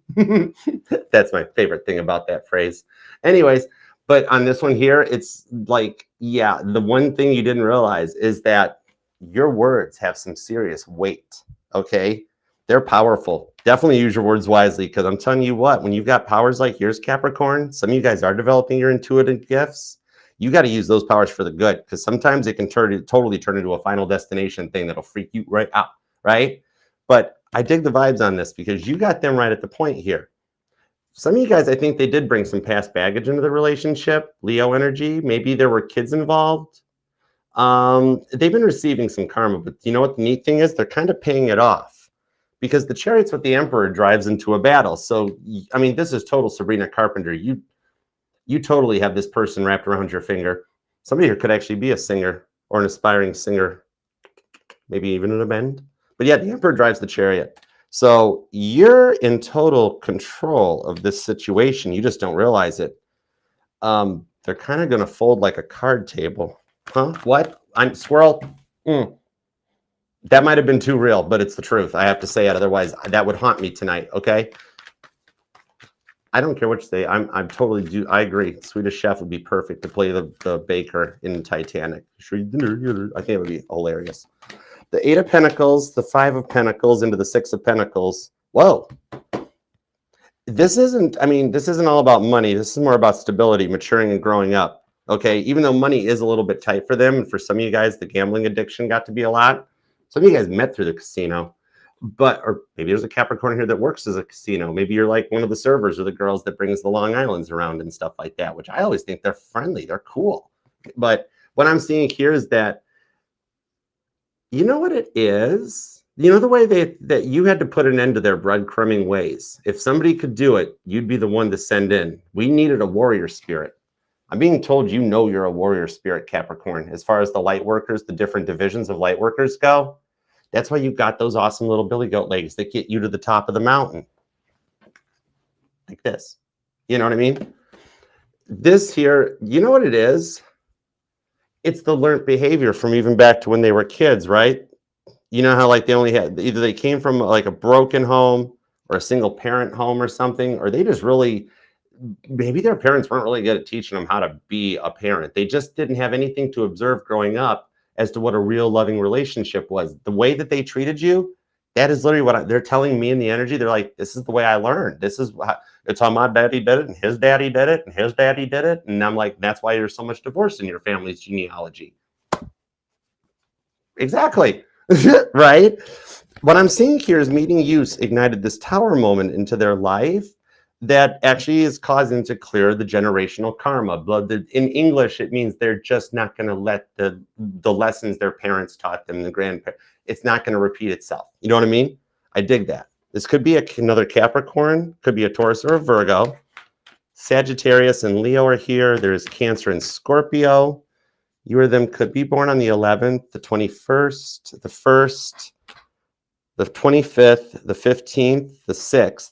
that's my favorite thing about that phrase. Anyways, but on this one here, it's like, yeah, the one thing you didn't realize is that your words have some serious weight, okay? They're powerful. Definitely use your words wisely, because I'm telling you what, when you've got powers like yours, Capricorn, some of you guys are developing your intuitive gifts. You got to use those powers for the good, because sometimes it can totally turn into a final destination thing that'll freak you right out, right? But I dig the vibes on this because you got them right at the point here. Some of you guys, I think they did bring some past baggage into the relationship, Leo energy. Maybe there were kids involved. They've been receiving some karma, but you know what the neat thing is? They're kind of paying it off, because the Chariot's what the Emperor drives into a battle. So, I mean, this is total Sabrina Carpenter. You totally have this person wrapped around your finger. Somebody here could actually be a singer or an aspiring singer, maybe even in a band. But yeah, the Emperor drives the Chariot. So you're in total control of this situation. You just don't realize it. They're kind of going to fold like a card table. Huh? What? I'm squirrel. That might have been too real, but it's the truth. I have to say it. Otherwise, that would haunt me tonight. Okay. I don't care what you say. I'm totally do. I agree. Swedish Chef would be perfect to play the baker in Titanic. I think it would be hilarious. The 8 of Pentacles, the 5 of Pentacles into the 6 of Pentacles. Whoa. This isn't all about money. This is more about stability, maturing and growing up. Okay. Even though money is a little bit tight for them. And for some of you guys, the gambling addiction got to be a lot. Some of you guys met through the casino. Or maybe there's a Capricorn here that works as a casino. Maybe you're like one of the servers or the girls that brings the Long Islands around and stuff like that, which I always think they're friendly. They're cool. But what I'm seeing here is that, you know what it is? You know the way that you had to put an end to their breadcrumbing ways. If somebody could do it, you'd be the one to send in. We needed a warrior spirit. I'm being told you know you're a warrior spirit, Capricorn. As far as the light workers, the different divisions of light workers go, that's why you've got those awesome little billy goat legs that get you to the top of the mountain. Like this. You know what I mean? This here, you know what it is? It's the learned behavior from even back to when they were kids, right? You know how like they only had, either they came from like a broken home, or a single parent home or something, or they just really, maybe their parents weren't really good at teaching them how to be a parent. They just didn't have anything to observe growing up as to what a real loving relationship was. The way that they treated you, that is literally what they're telling me in the energy. They're like, this is the way I learned. This is how, it's how my daddy did it, and his daddy did it, and his daddy did it. And I'm like, that's why there's so much divorce in your family's genealogy. Exactly. Right? What I'm seeing here is meeting you ignited this tower moment into their life that actually is causing to clear the generational karma. In English, it means they're just not going to let the lessons their parents taught them, the grandparents, it's not going to repeat itself. You know what I mean? I dig that. This could be another Capricorn, could be a Taurus or a Virgo. Sagittarius and Leo are here. There's Cancer and Scorpio. You or them could be born on the 11th, the 21st, the 1st, the 25th, the 15th, the 6th,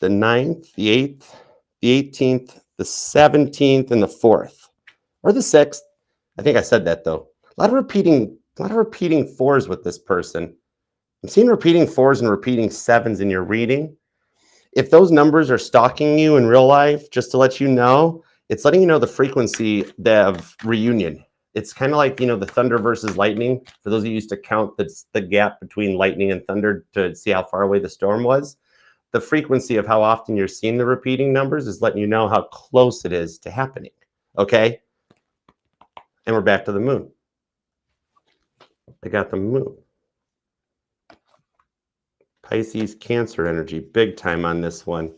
the 9th, the 8th, the 18th, the 17th, and the 4th, or the 6th. I think I said that though. A lot of repeating fours with this person. I'm seeing repeating fours and repeating sevens in your reading. If those numbers are stalking you in real life, just to let you know, it's letting you know the frequency of reunion. It's kind of like, the thunder versus lightning. For those of you used to count the gap between lightning and thunder to see how far away the storm was, the frequency of how often you're seeing the repeating numbers is letting you know how close it is to happening. Okay? And we're back to the moon. I got the moon. Pisces, Cancer energy, big time on this one.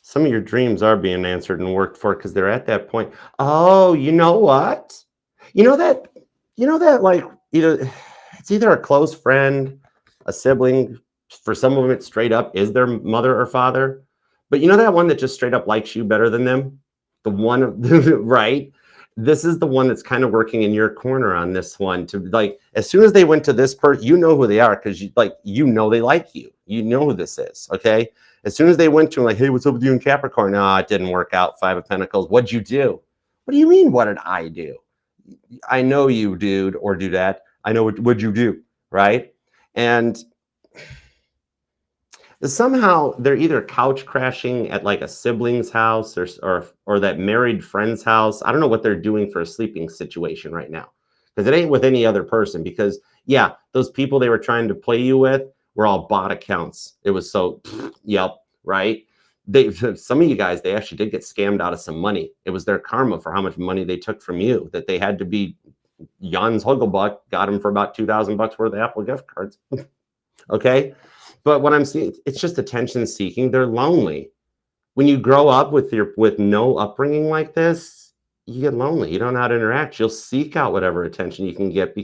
Some of your dreams are being answered and worked for because they're at that point. Oh, you know what? You know that like, it's either a close friend, a sibling. For some of them, it's straight up is their mother or father. But you know that one that just straight up likes you better than them? The one, right? This is the one that's kind of working in your corner on this one. To like, as soon as they went to this person, you know who they are because they like you. You know who this is, okay? As soon as they went to him, like, hey, what's up with you in Capricorn? No, it didn't work out. 5 of Pentacles. What'd you do? What do you mean, what did I do? I know you, dude, or do that. I know what'd you do, right? And somehow they're either couch crashing at like a sibling's house or that married friend's house. I don't know what they're doing for a sleeping situation right now because it ain't with any other person. Because yeah, those people they were trying to play you with were all bot accounts. It was so, yep, right? Some of you guys, they actually did get scammed out of some money. It was their karma for how much money they took from you that they had to be. Jan's Hugglebuck got them for about $2,000 worth of Apple gift cards. Okay. But what I'm seeing, it's just attention seeking. They're lonely. When you grow up with no upbringing like this, you get lonely. You don't know how to interact. You'll seek out whatever attention you can get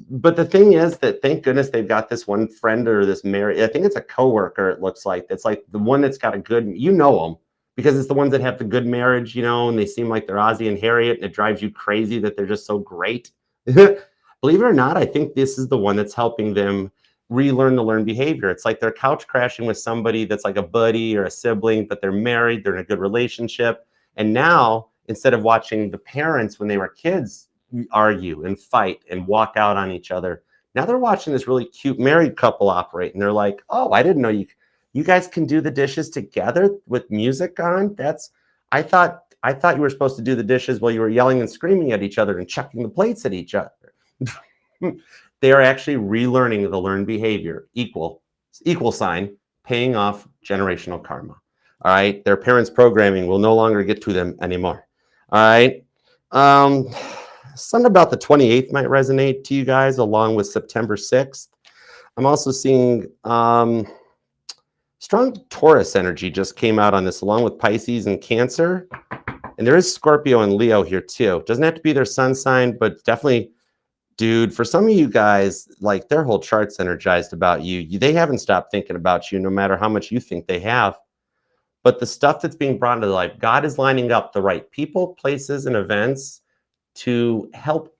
but the thing is that thank goodness they've got this one friend or this married, I think it's a coworker, it looks like. It's like the one that's got a good, them because it's the ones that have the good marriage, and they seem like they're Ozzy and Harriet and it drives you crazy that they're just so great. Believe it or not, I think this is the one that's helping them relearn the learned behavior. It's like they're couch crashing with somebody that's like a buddy or a sibling, but they're married, they're in a good relationship. And now, instead of watching the parents when they were kids argue and fight and walk out on each other, now they're watching this really cute married couple operate. And they're like, oh, I didn't know you guys can do the dishes together with music on. I thought you were supposed to do the dishes while you were yelling and screaming at each other and chucking the plates at each other. They are actually relearning the learned behavior, equal sign, paying off generational karma. All right. Their parents' programming will no longer get to them anymore. All right. Something about the 28th might resonate to you guys along with September 6th. I'm also seeing strong Taurus energy just came out on this along with Pisces and Cancer. And there is Scorpio and Leo here too. Doesn't have to be their sun sign, but definitely, dude, for some of you guys, like their whole chart's energized about you. They haven't stopped thinking about you no matter how much you think they have. But the stuff that's being brought into life, God is lining up the right people, places, and events to help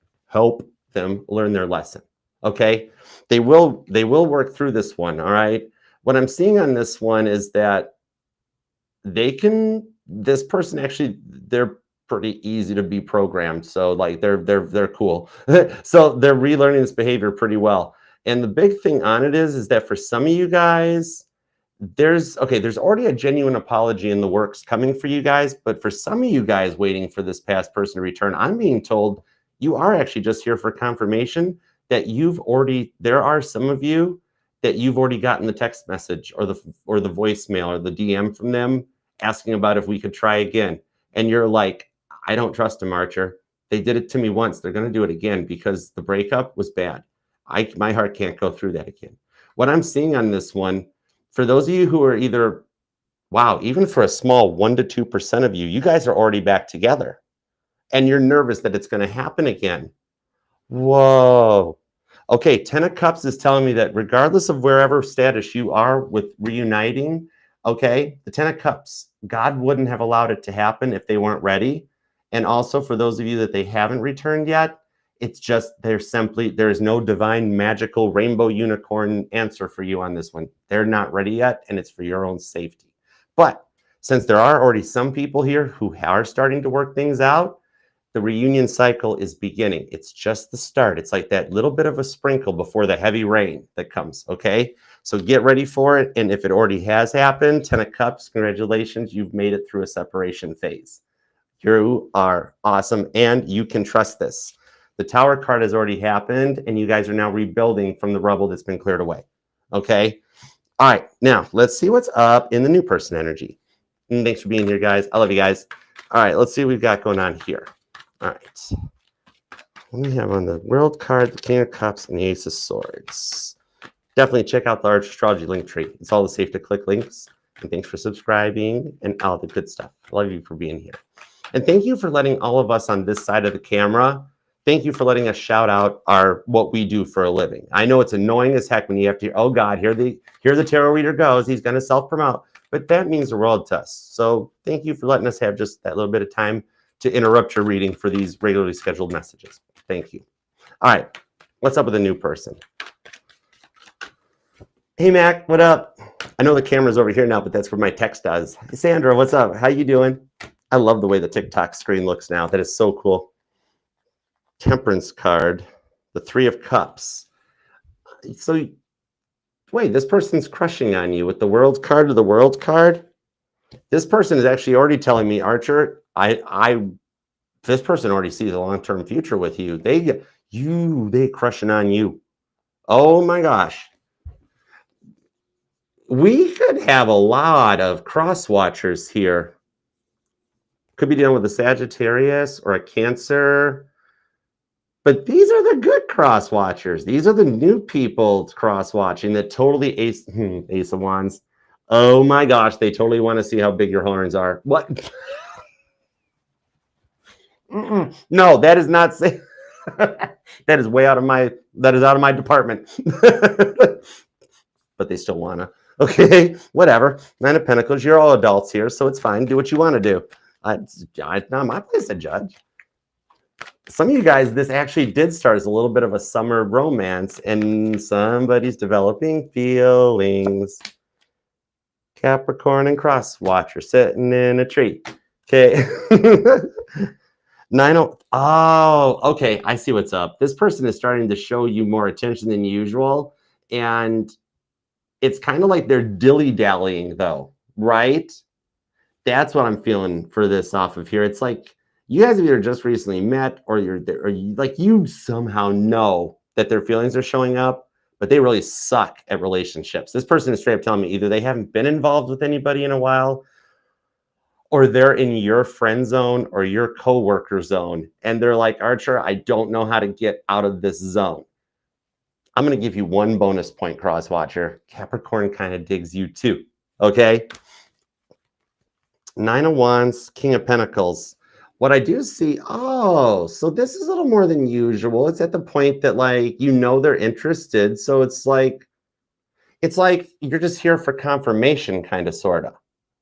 them learn their lesson. Okay? They will work through this one, all right? What I'm seeing on this one is that this person actually, they're pretty easy to be programmed. So like they're cool. So they're relearning this behavior pretty well. And the big thing on it is that for some of you guys, there's already a genuine apology in the works coming for you guys, but for some of you guys waiting for this past person to return, I'm being told you are actually just here for confirmation that there are some of you that you've already gotten the text message or the voicemail or the DM from them asking about if we could try again. And you're like, I don't trust them, Archer. They did it to me once. They're going to do it again because the breakup was bad. My heart can't go through that again. What I'm seeing on this one, for those of you who are either, wow, even for a small 1 to 2% of you, you guys are already back together and you're nervous that it's going to happen again. Whoa. Okay, 10 of Cups is telling me that regardless of wherever status you are with reuniting, okay, the 10 of Cups, God wouldn't have allowed it to happen if they weren't ready. And also for those of you that they haven't returned yet, it's just there's no divine, magical, rainbow unicorn answer for you on this one. They're not ready yet, and it's for your own safety. But since there are already some people here who are starting to work things out, the reunion cycle is beginning. It's just the start. It's like that little bit of a sprinkle before the heavy rain that comes, okay? So get ready for it. And if it already has happened, 10 of Cups, congratulations. You've made it through a separation phase. You are awesome, and you can trust this. The Tower card has already happened, and you guys are now rebuilding from the rubble that's been cleared away, okay? All right, now let's see what's up in the new person energy. And thanks for being here, guys. I love you guys. All right, let's see what we've got going on here. All right. What do we have on the World card, the King of Cups, and the Ace of Swords? Definitely check out the Astrology link tree. It's all the safe to click links. And thanks for subscribing and all the good stuff. I love you for being here. And thank you for letting all of us on this side of the camera, thank you for letting us shout out what we do for a living. I know it's annoying as heck when you have to hear, oh God, here the tarot reader goes. He's going to self-promote. But that means the world to us. So thank you for letting us have just that little bit of time to interrupt your reading for these regularly scheduled messages. Thank you. All right, what's up with a new person? Hey, Mac, what up? I know the camera's over here now, but that's where my text does. Hey, Sandra, what's up? How you doing? I love the way the TikTok screen looks now. That is so cool. Temperance card, the 3 of Cups. So, wait, this person's crushing on you with the World card or the World card? This person is actually already telling me, Archer, this person already sees a long-term future with you. They crushing on you. Oh my gosh. We could have a lot of cross watchers here. Could be dealing with a Sagittarius or a Cancer. But these are the good cross watchers. These are the new people cross watching that totally Ace of Wands. Oh my gosh, they totally want to see how big your horns are. What? No, that is not safe. That is way out of my department. But they still wanna. Okay, whatever. 9 of Pentacles, you're all adults here, so it's fine. Do what you want to do. It's not my place to judge. Some of you guys, this actually did start as a little bit of a summer romance, and somebody's developing feelings. Capricorn and cross watcher sitting in a tree. Okay. 9 of, oh, okay. I see what's up. This person is starting to show you more attention than usual. And it's kind of like they're dilly-dallying though, right? That's what I'm feeling for this off of here. It's like you guys have either just recently met or you somehow know that their feelings are showing up, but they really suck at relationships. This person is straight up telling me either they haven't been involved with anybody in a while, or they're in your friend zone or your coworker zone. And they're like, Archer, I don't know how to get out of this zone. I'm going to give you 1 bonus point, cross watcher. Capricorn kind of digs you too. Okay. 9 of Wands, King of Pentacles. What I do see, oh, so this is a little more than usual. It's at the point that they're interested. So it's like you're just here for confirmation, kind of, sort of.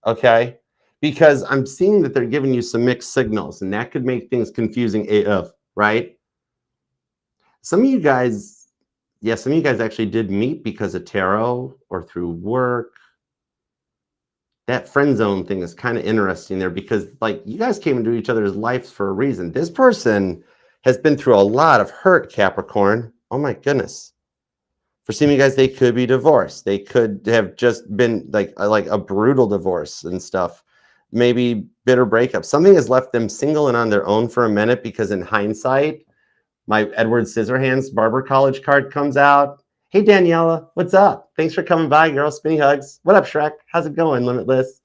Okay. Because I'm seeing that they're giving you some mixed signals, and that could make things confusing AF, right? Some of you guys actually did meet because of tarot or through work. That friend zone thing is kind of interesting there because you guys came into each other's lives for a reason. This person has been through a lot of hurt, Capricorn. Oh my goodness. For some of you guys, they could be divorced. They could have just been like a brutal divorce and stuff. Maybe bitter breakup. Something has left them single and on their own for a minute because in hindsight, my Edward Scissorhands Barber College card comes out. Hey, Daniela, what's up? Thanks for coming by, girl. Spinny hugs. What up, Shrek? How's it going, Limitless?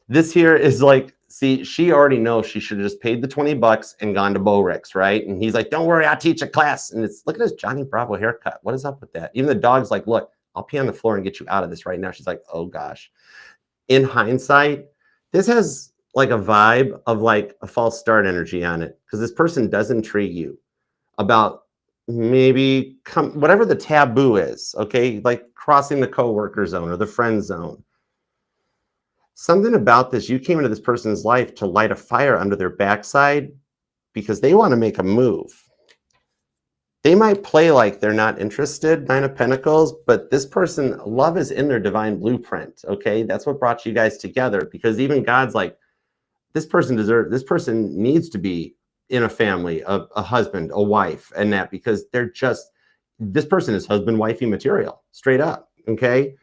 This here is like, see, she already knows she should have just paid the $20 and gone to Bo Ricks, right? And he's like, don't worry, I'll teach a class. And it's, look at this Johnny Bravo haircut. What is up with that? Even the dog's like, look, I'll pee on the floor and get you out of this right now. She's like, oh gosh. In hindsight, this has like a vibe of like a false start energy on it because this person does intrigue you about maybe whatever the taboo is, okay? Like crossing the coworker zone or the friend zone. Something about this, you came into this person's life to light a fire under their backside because they want to make a move. They might play like they're not interested, Nine of Pentacles, but this person, love is in their divine blueprint, okay? That's what brought you guys together because even God's like, this person needs to be in a family, a husband, a wife, and that because they're just, this person is husband, wifey material, straight up, okay?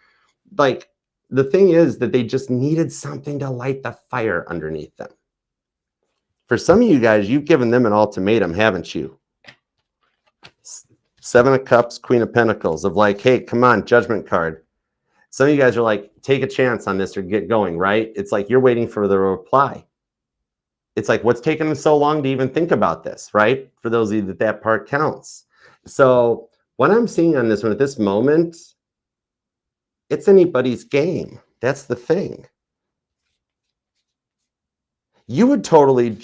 Like, the thing is that they just needed something to light the fire underneath them. For some of you guys, you've given them an ultimatum, haven't you? Seven of Cups, Queen of Pentacles, of like, hey, come on, Judgment card. Some of you guys are like, take a chance on this or get going, right? It's like you're waiting for the reply. It's like, what's taking them so long to even think about this, right? For those of you that part counts. So what I'm seeing on this one at this moment, it's anybody's game. That's the thing. You would totally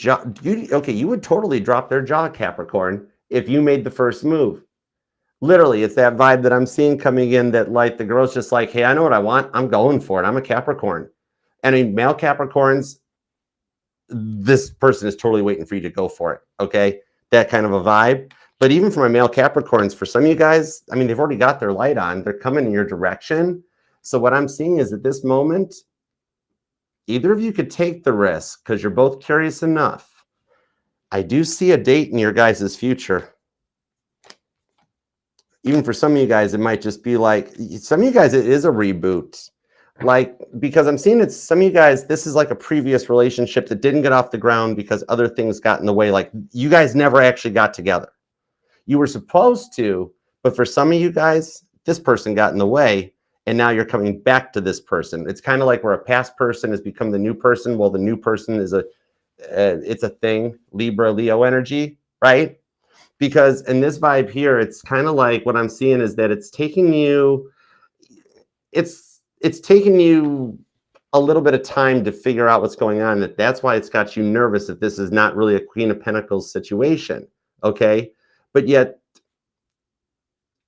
you would totally drop their jaw, Capricorn, if you made the first move. Literally, it's that vibe that I'm seeing coming in that like the girl's just like, hey, I know what I want. I'm going for it. I'm a Capricorn. And in male Capricorns, this person is totally waiting for you to go for it. Okay. That kind of a vibe. But even for my male Capricorns, for some of you guys, I mean, they've already got their light on. They're coming in your direction. So what I'm seeing is at this moment, either of you could take the risk because you're both curious enough. I do see a date in your guys' future. Even for some of you guys, it might just be like, some of you guys, it is a reboot. Like, because I'm seeing it's some of you guys, this is like a previous relationship that didn't get off the ground because other things got in the way. Like you guys never actually got together. You were supposed to, but for some of you guys, this person got in the way and now you're coming back to this person. It's kind of like where a past person has become the new person. Well, the new person is it's a thing, Libra, Leo energy, right? Because in this vibe here, it's kind of like what I'm seeing is that it's taking you, it's taking you a little bit of time to figure out what's going on. That's why it's got you nervous that this is not really a Queen of Pentacles situation, okay? But yet,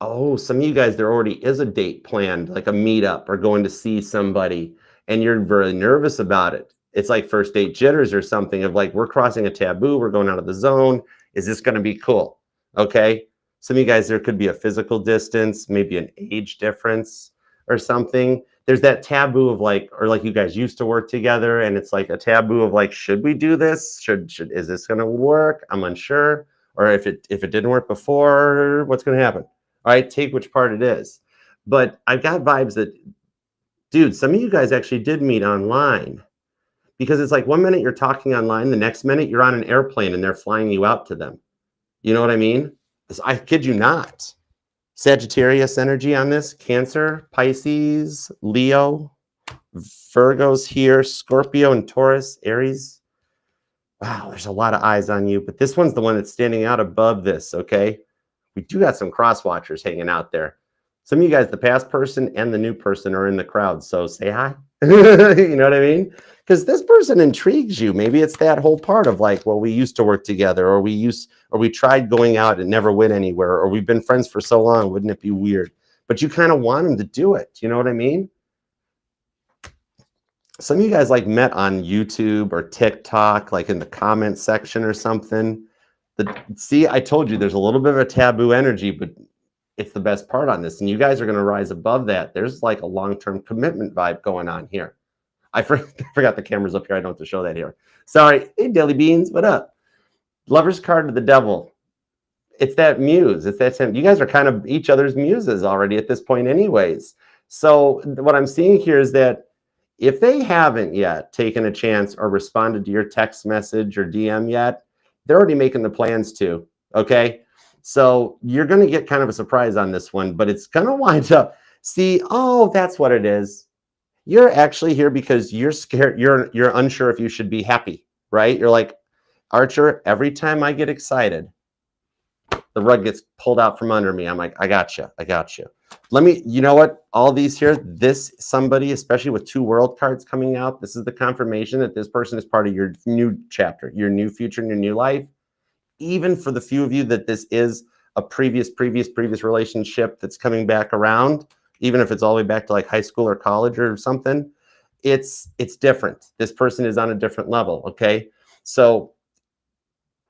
oh, some of you guys, there already is a date planned, like a meetup or going to see somebody, and you're very nervous about it. It's like first date jitters or something of like, we're crossing a taboo, we're going out of the zone. Is this going to be cool? Okay. Some of you guys, there could be a physical distance, maybe an age difference or something. There's that taboo of like, or like you guys used to work together and it's like a taboo of like, should we do this? Is this going to work? I'm unsure. Or if it didn't work before, what's going to happen? All right. Take which part it is. But I've got vibes that, dude, some of you guys actually did meet online because it's like 1 minute you're talking online, the next minute you're on an airplane and they're flying you out to them. You know what I mean? I kid you not. Sagittarius energy on this, Cancer, Pisces, Leo, Virgo's here, Scorpio and Taurus, Aries. Wow, there's a lot of eyes on you, but this one's the one that's standing out above this, okay? We do got some cross watchers hanging out there. Some of you guys, the past person and the new person are in the crowd, so say hi. You know what I mean? Because this person intrigues you. Maybe it's that whole part of like, well, we used to work together, or we tried going out and never went anywhere, or we've been friends for so long. Wouldn't it be weird? But you kind of want them to do it. You know what I mean? Some of you guys like met on YouTube or TikTok, like in the comment section or something. See, I told you there's a little bit of a taboo energy, but it's the best part on this. And you guys are going to rise above that. There's like a long-term commitment vibe going on here. I forgot the camera's up here. I don't have to show that here. Sorry. Hey, Dilly Beans, what up? Lover's card to the devil. It's that muse. It's that time. You guys are kind of each other's muses already at this point anyways. So what I'm seeing here is that if they haven't yet taken a chance or responded to your text message or DM yet, they're already making the plans to, okay? So you're going to get kind of a surprise on this one, but it's going to wind up, see, oh, that's what it is. You're actually here because you're scared. You're unsure if you should be happy, right? You're like, Archer, every time I get excited, the rug gets pulled out from under me. I'm like, I got you. I got you. Let me, you know what? All these here, this somebody, especially with 2 world cards coming out, this is the confirmation that this person is part of your new chapter, your new future, and your new life. Even for the few of you that this is a previous relationship that's coming back around, even if it's all the way back to like high school or college or something, it's different. This person is on a different level, okay? So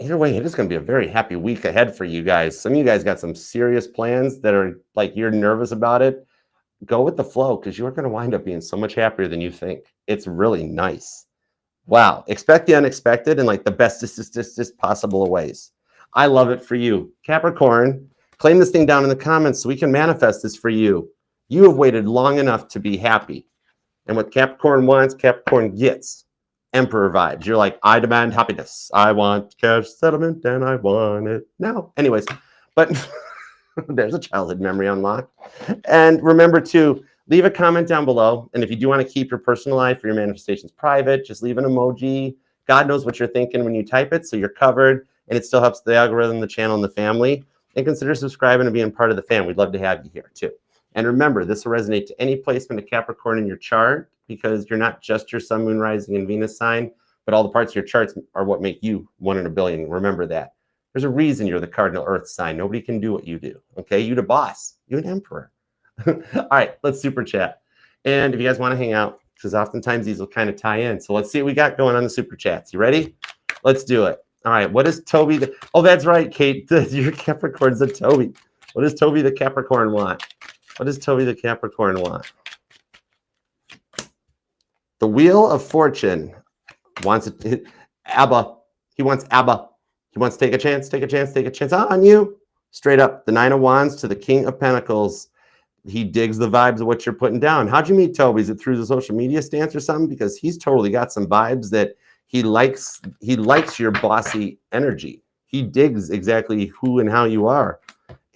either way, it is going to be a very happy week ahead for you guys. Some of you guys got some serious plans that are like you're nervous about it. Go with the flow because you're going to wind up being so much happier than you think. It's really nice. Wow. Expect the unexpected in like the bestest possible ways. I love it for you. Capricorn, claim this thing down in the comments so we can manifest this for you. You have waited long enough to be happy. And what Capricorn wants, Capricorn gets. Emperor vibes. You're like, I demand happiness. I want cash settlement and I want it now. Anyways, but there's a childhood memory unlocked. And remember to leave a comment down below. And if you do want to keep your personal life or your manifestations private, just leave an emoji. God knows what you're thinking when you type it, so you're covered. And it still helps the algorithm, the channel, and the family. And consider subscribing and being part of the fam. We'd love to have you here too. And remember, this will resonate to any placement of Capricorn in your chart because you're not just your sun, moon, rising, and Venus sign, but all the parts of your charts are what make you 1 in a billion. Remember that. There's a reason you're the cardinal earth sign. Nobody can do what you do, okay? You the boss. You an emperor. All right, let's super chat. And if you guys want to hang out, because oftentimes these will kind of tie in. So let's see what we got going on the super chats. You ready? Let's do it. All right, what is Toby? Oh, that's right, Kate. Your Capricorn's a Toby. What does Toby the Capricorn want? What does Toby the Capricorn want? The Wheel of Fortune wants it. Abba. He wants Abba. He wants to take a chance, take a chance, take a chance on you. Straight up, the 9 of Wands to the King of Pentacles. He digs the vibes of what you're putting down. How'd you meet Toby? Is it through the social media stance or something? Because he's totally got some vibes that he likes your bossy energy. He digs exactly who and how you are.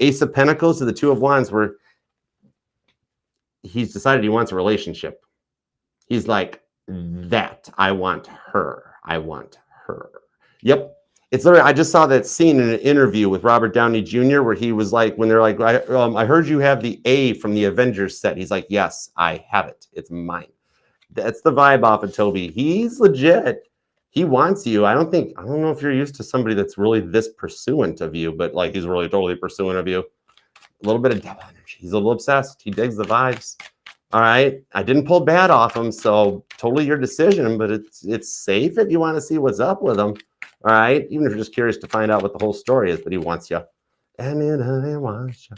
Ace of Pentacles to the 2 of Wands, where he's decided he wants a relationship. He's like, that. I want her. I want her. Yep. It's literally, I just saw that scene in an interview with Robert Downey Jr. where he was like, when they're like, I heard you have the A from the Avengers set. He's like, yes, I have it. It's mine. That's the vibe off of Toby. He's legit. He wants you. I don't know if you're used to somebody that's really this pursuant of you, but like he's really totally pursuant of you. A little bit of devil energy. He's a little obsessed. He digs the vibes. All right. I didn't pull bad off him, so totally your decision, but it's safe if you want to see what's up with him. All right. Even if you're just curious to find out what the whole story is, but he wants you. And he wants you.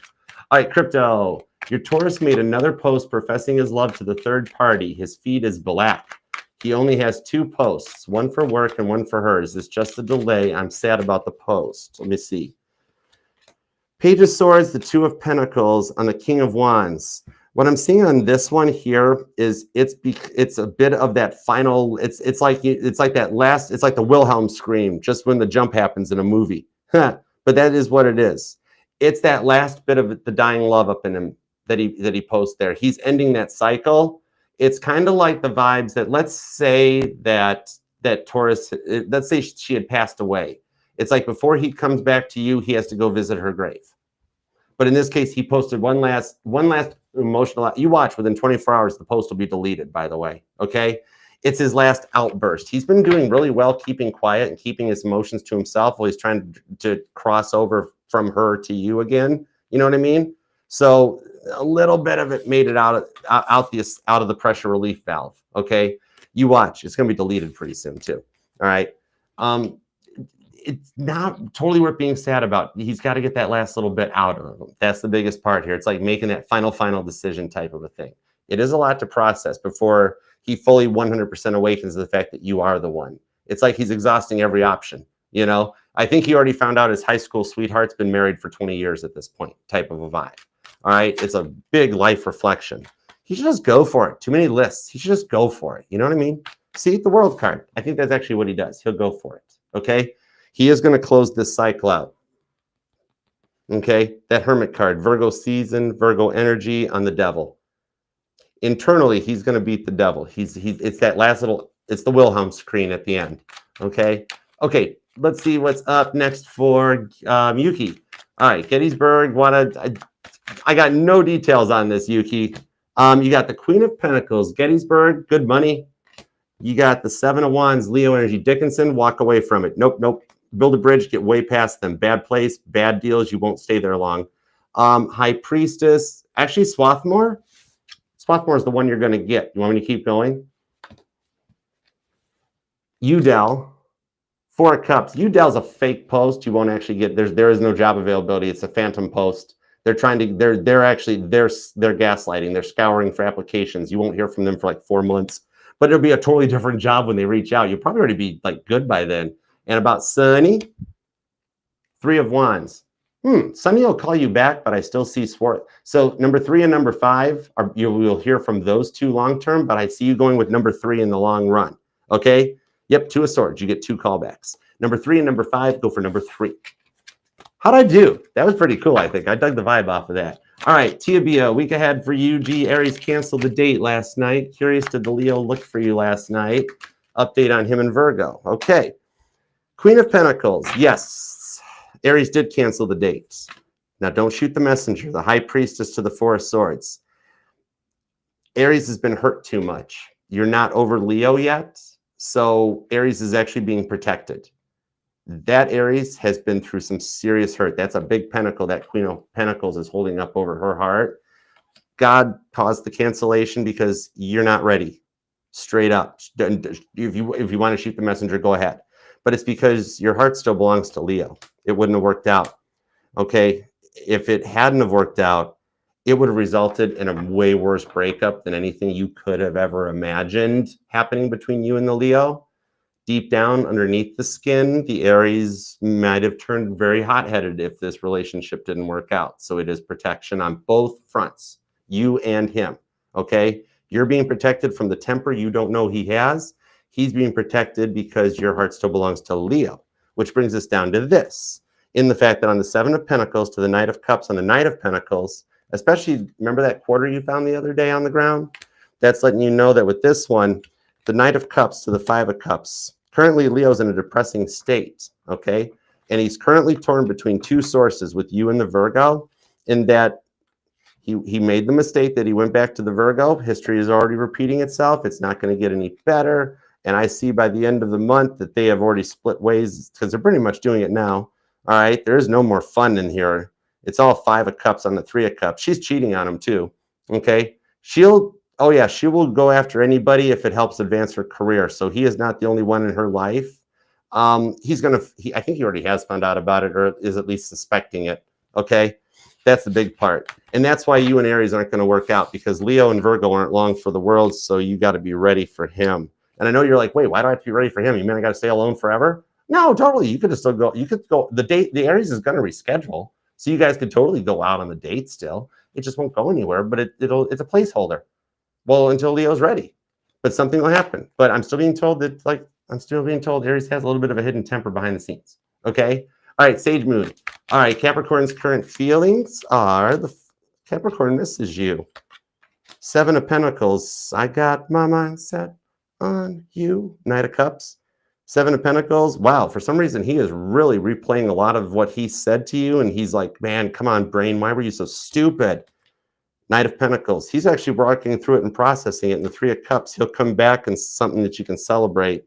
All right, Crypto. Your Taurus made another post professing his love to the third party. His feed is black. He only has 2 posts, one for work and one for her. Is this just a delay? I'm sad about the post. Let me see. Page of Swords, the 2 of Pentacles on the King of Wands. What I'm seeing on this one here is it's a bit of that final. It's like that last. It's like the Wilhelm scream just when the jump happens in a movie. But that is what it is. It's that last bit of the dying love up in him that he posts there. He's ending that cycle. It's kind of like the vibes that let's say that Taurus. Let's say she had passed away. It's like before he comes back to you, he has to go visit her grave. But in this case, he posted one last emotional. You watch, within 24 hours, the post will be deleted, by the way. Okay? It's his last outburst. He's been doing really well keeping quiet and keeping his emotions to himself while he's trying to cross over from her to you again. You know what I mean? So a little bit of it made it out of the pressure relief valve. Okay? You watch. It's going to be deleted pretty soon, too. All right? It's not totally worth being sad about. He's got to get that last little bit out of him. That's the biggest part here. It's like making that final decision type of a thing. It is a lot to process before he fully 100% awakens to the fact that you are the one. It's like he's exhausting every option. You know, I think he already found out his high school sweetheart's been married for 20 years at this point, type of a vibe. All right. It's a big life reflection. He should just go for it. Too many lists. He should just go for it. You know what I mean? See the world card. I think that's actually what he does. He'll go for it. Okay. He is going to close this cycle out. Okay. That Hermit card, Virgo season, Virgo energy on the devil. Internally, he's going to beat the devil. It's that last little, it's the Wilhelm screen at the end. Okay. Okay. Let's see what's up next for Yuki. All right. Gettysburg. I got no details on this, Yuki. You got the Queen of Pentacles, Gettysburg, good money. You got the Seven of Wands, Leo energy, Dickinson, walk away from it. Nope, nope. Build a bridge, get way past them. Bad place, bad deals, you won't stay there long. High Priestess, actually Swarthmore. Swarthmore is the one you're going to get. You want me to keep going? Udell, Four of Cups. Udell's a fake post. You won't actually get, there is no job availability. It's a phantom post. They're trying to, they're gaslighting. They're scouring for applications. You won't hear from them for like 4 months, but it'll be a totally different job when they reach out. You'll probably already be like good by then. And about Sunny, Three of Wands. Sunny will call you back, but I still see Swarth. So number 3 and number 5, you will hear from those two long-term, but I see you going with number 3 in the long run. Okay. Yep. 2 of Swords. You get 2 callbacks. Number 3 and number 5, go for number 3. How'd I do? That was pretty cool, I think. I dug the vibe off of that. All right, Tia, week ahead for you. G. Aries canceled the date last night. Curious, did the Leo look for you last night? Update on him and Virgo. Okay. Queen of Pentacles. Yes. Aries did cancel the dates. Now, don't shoot the messenger. The High Priestess to the Four of Swords. Aries has been hurt too much. You're not over Leo yet, so Aries is actually being protected. That Aries has been through some serious hurt. That's a big pentacle that Queen of Pentacles is holding up over her heart. God caused the cancellation because you're not ready. Straight up. If you want to shoot the messenger, go ahead. But it's because your heart still belongs to Leo. It wouldn't have worked out. Okay. If it hadn't have worked out, it would have resulted in a way worse breakup than anything you could have ever imagined happening between you and the Leo. Deep down underneath the skin, the Aries might have turned very hot-headed if this relationship didn't work out. So it is protection on both fronts, you and him, okay? You're being protected from the temper you don't know he has. He's being protected because your heart still belongs to Leo, which brings us down to this. In the fact that on the 7 of Pentacles to the Knight of Cups on the Knight of Pentacles, especially, remember that quarter you found the other day on the ground? That's letting you know that with this one, the Knight of Cups to the 5 of Cups, currently, Leo's in a depressing state, okay? And he's currently torn between 2 sources with you and the Virgo, in that he made the mistake that he went back to the Virgo. History is already repeating itself. It's not going to get any better. And I see by the end of the month that they have already split ways because they're pretty much doing it now, all right? There is no more fun in here. It's all 5 of Cups on the 3 of Cups. She's cheating on him too, okay? Oh yeah, she will go after anybody if it helps advance her career. So he is not the only one in her life. I think he already has found out about it or is at least suspecting it. Okay, that's the big part. And that's why you and Aries aren't going to work out because Leo and Virgo aren't long for the world. So you got to be ready for him. And I know you're like, wait, why do I have to be ready for him? You mean I got to stay alone forever? No, totally. You could just still go. You could go. The Aries is going to reschedule. So you guys could totally go out on the date still. It just won't go anywhere, but it's a placeholder. Well, until Leo's ready, but something will happen. But I'm still being told that, Aries has a little bit of a hidden temper behind the scenes. Okay. All right. Sage Moon. All right. Capricorn's current feelings are Capricorn misses you. 7 of Pentacles. I got my mind set on you. Knight of Cups. 7 of Pentacles. Wow. For some reason, he is really replaying a lot of what he said to you. And he's like, man, come on, brain. Why were you so stupid? Knight of Pentacles. He's actually working through it and processing it. In the 3 of Cups, he'll come back and something that you can celebrate.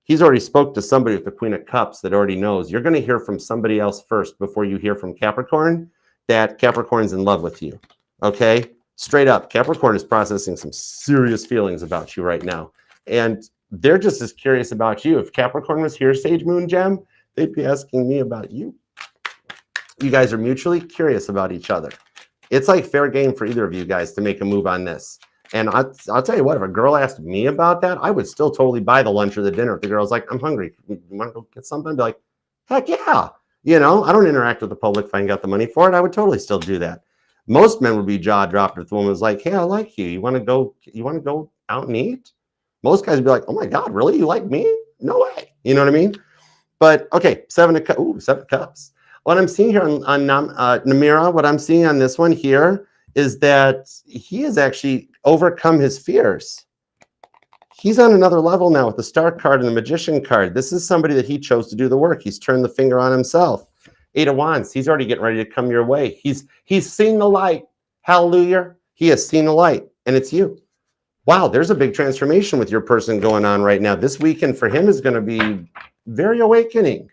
He's already spoke to somebody with the Queen of Cups that already knows. You're going to hear from somebody else first before you hear from Capricorn that Capricorn's in love with you. Okay? Straight up, Capricorn is processing some serious feelings about you right now. And they're just as curious about you. If Capricorn was here, Sage Moon Gem, they'd be asking me about you. You guys are mutually curious about each other. It's like fair game for either of you guys to make a move on this. And I'll tell you what, if a girl asked me about that, I would still totally buy the lunch or the dinner. If the girl's like, I'm hungry, you want to go get something? I'd be like, Heck yeah. You know, I don't interact with the public if I ain't got the money for it. I would totally still do that. Most men would be jaw dropped if the woman was like, hey, I like you. You want to go out and eat? Most guys would be like, oh my God, really? You like me? No way. You know what I mean? But okay, Seven of Cups. What I'm seeing here on Namira, what I'm seeing on this one here is that he has actually overcome his fears. He's on another level now with the Star card and the Magician card. This is somebody that he chose to do the work. He's turned the finger on himself. 8 of Wands. He's already getting ready to come your way. He's seen the light. Hallelujah. He has seen the light, and it's you. Wow, there's a big transformation with your person going on right now. This weekend for him is going to be very awakening.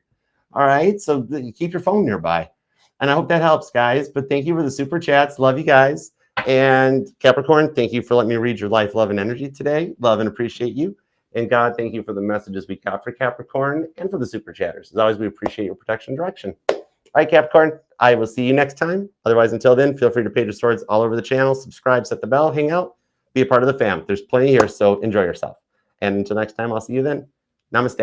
All right, so keep your phone nearby. And I hope that helps, guys. But thank you for the super chats. Love you guys. And Capricorn, thank you for letting me read your life, love, and energy today. Love and appreciate you. And God, thank you for the messages we got for Capricorn and for the super chatters. As always, we appreciate your protection and direction. All right, Capricorn, I will see you next time. Otherwise, until then, feel free to page your swords all over the channel. Subscribe, set the bell, hang out, be a part of the fam. There's plenty here, so enjoy yourself. And until next time, I'll see you then. Namaste.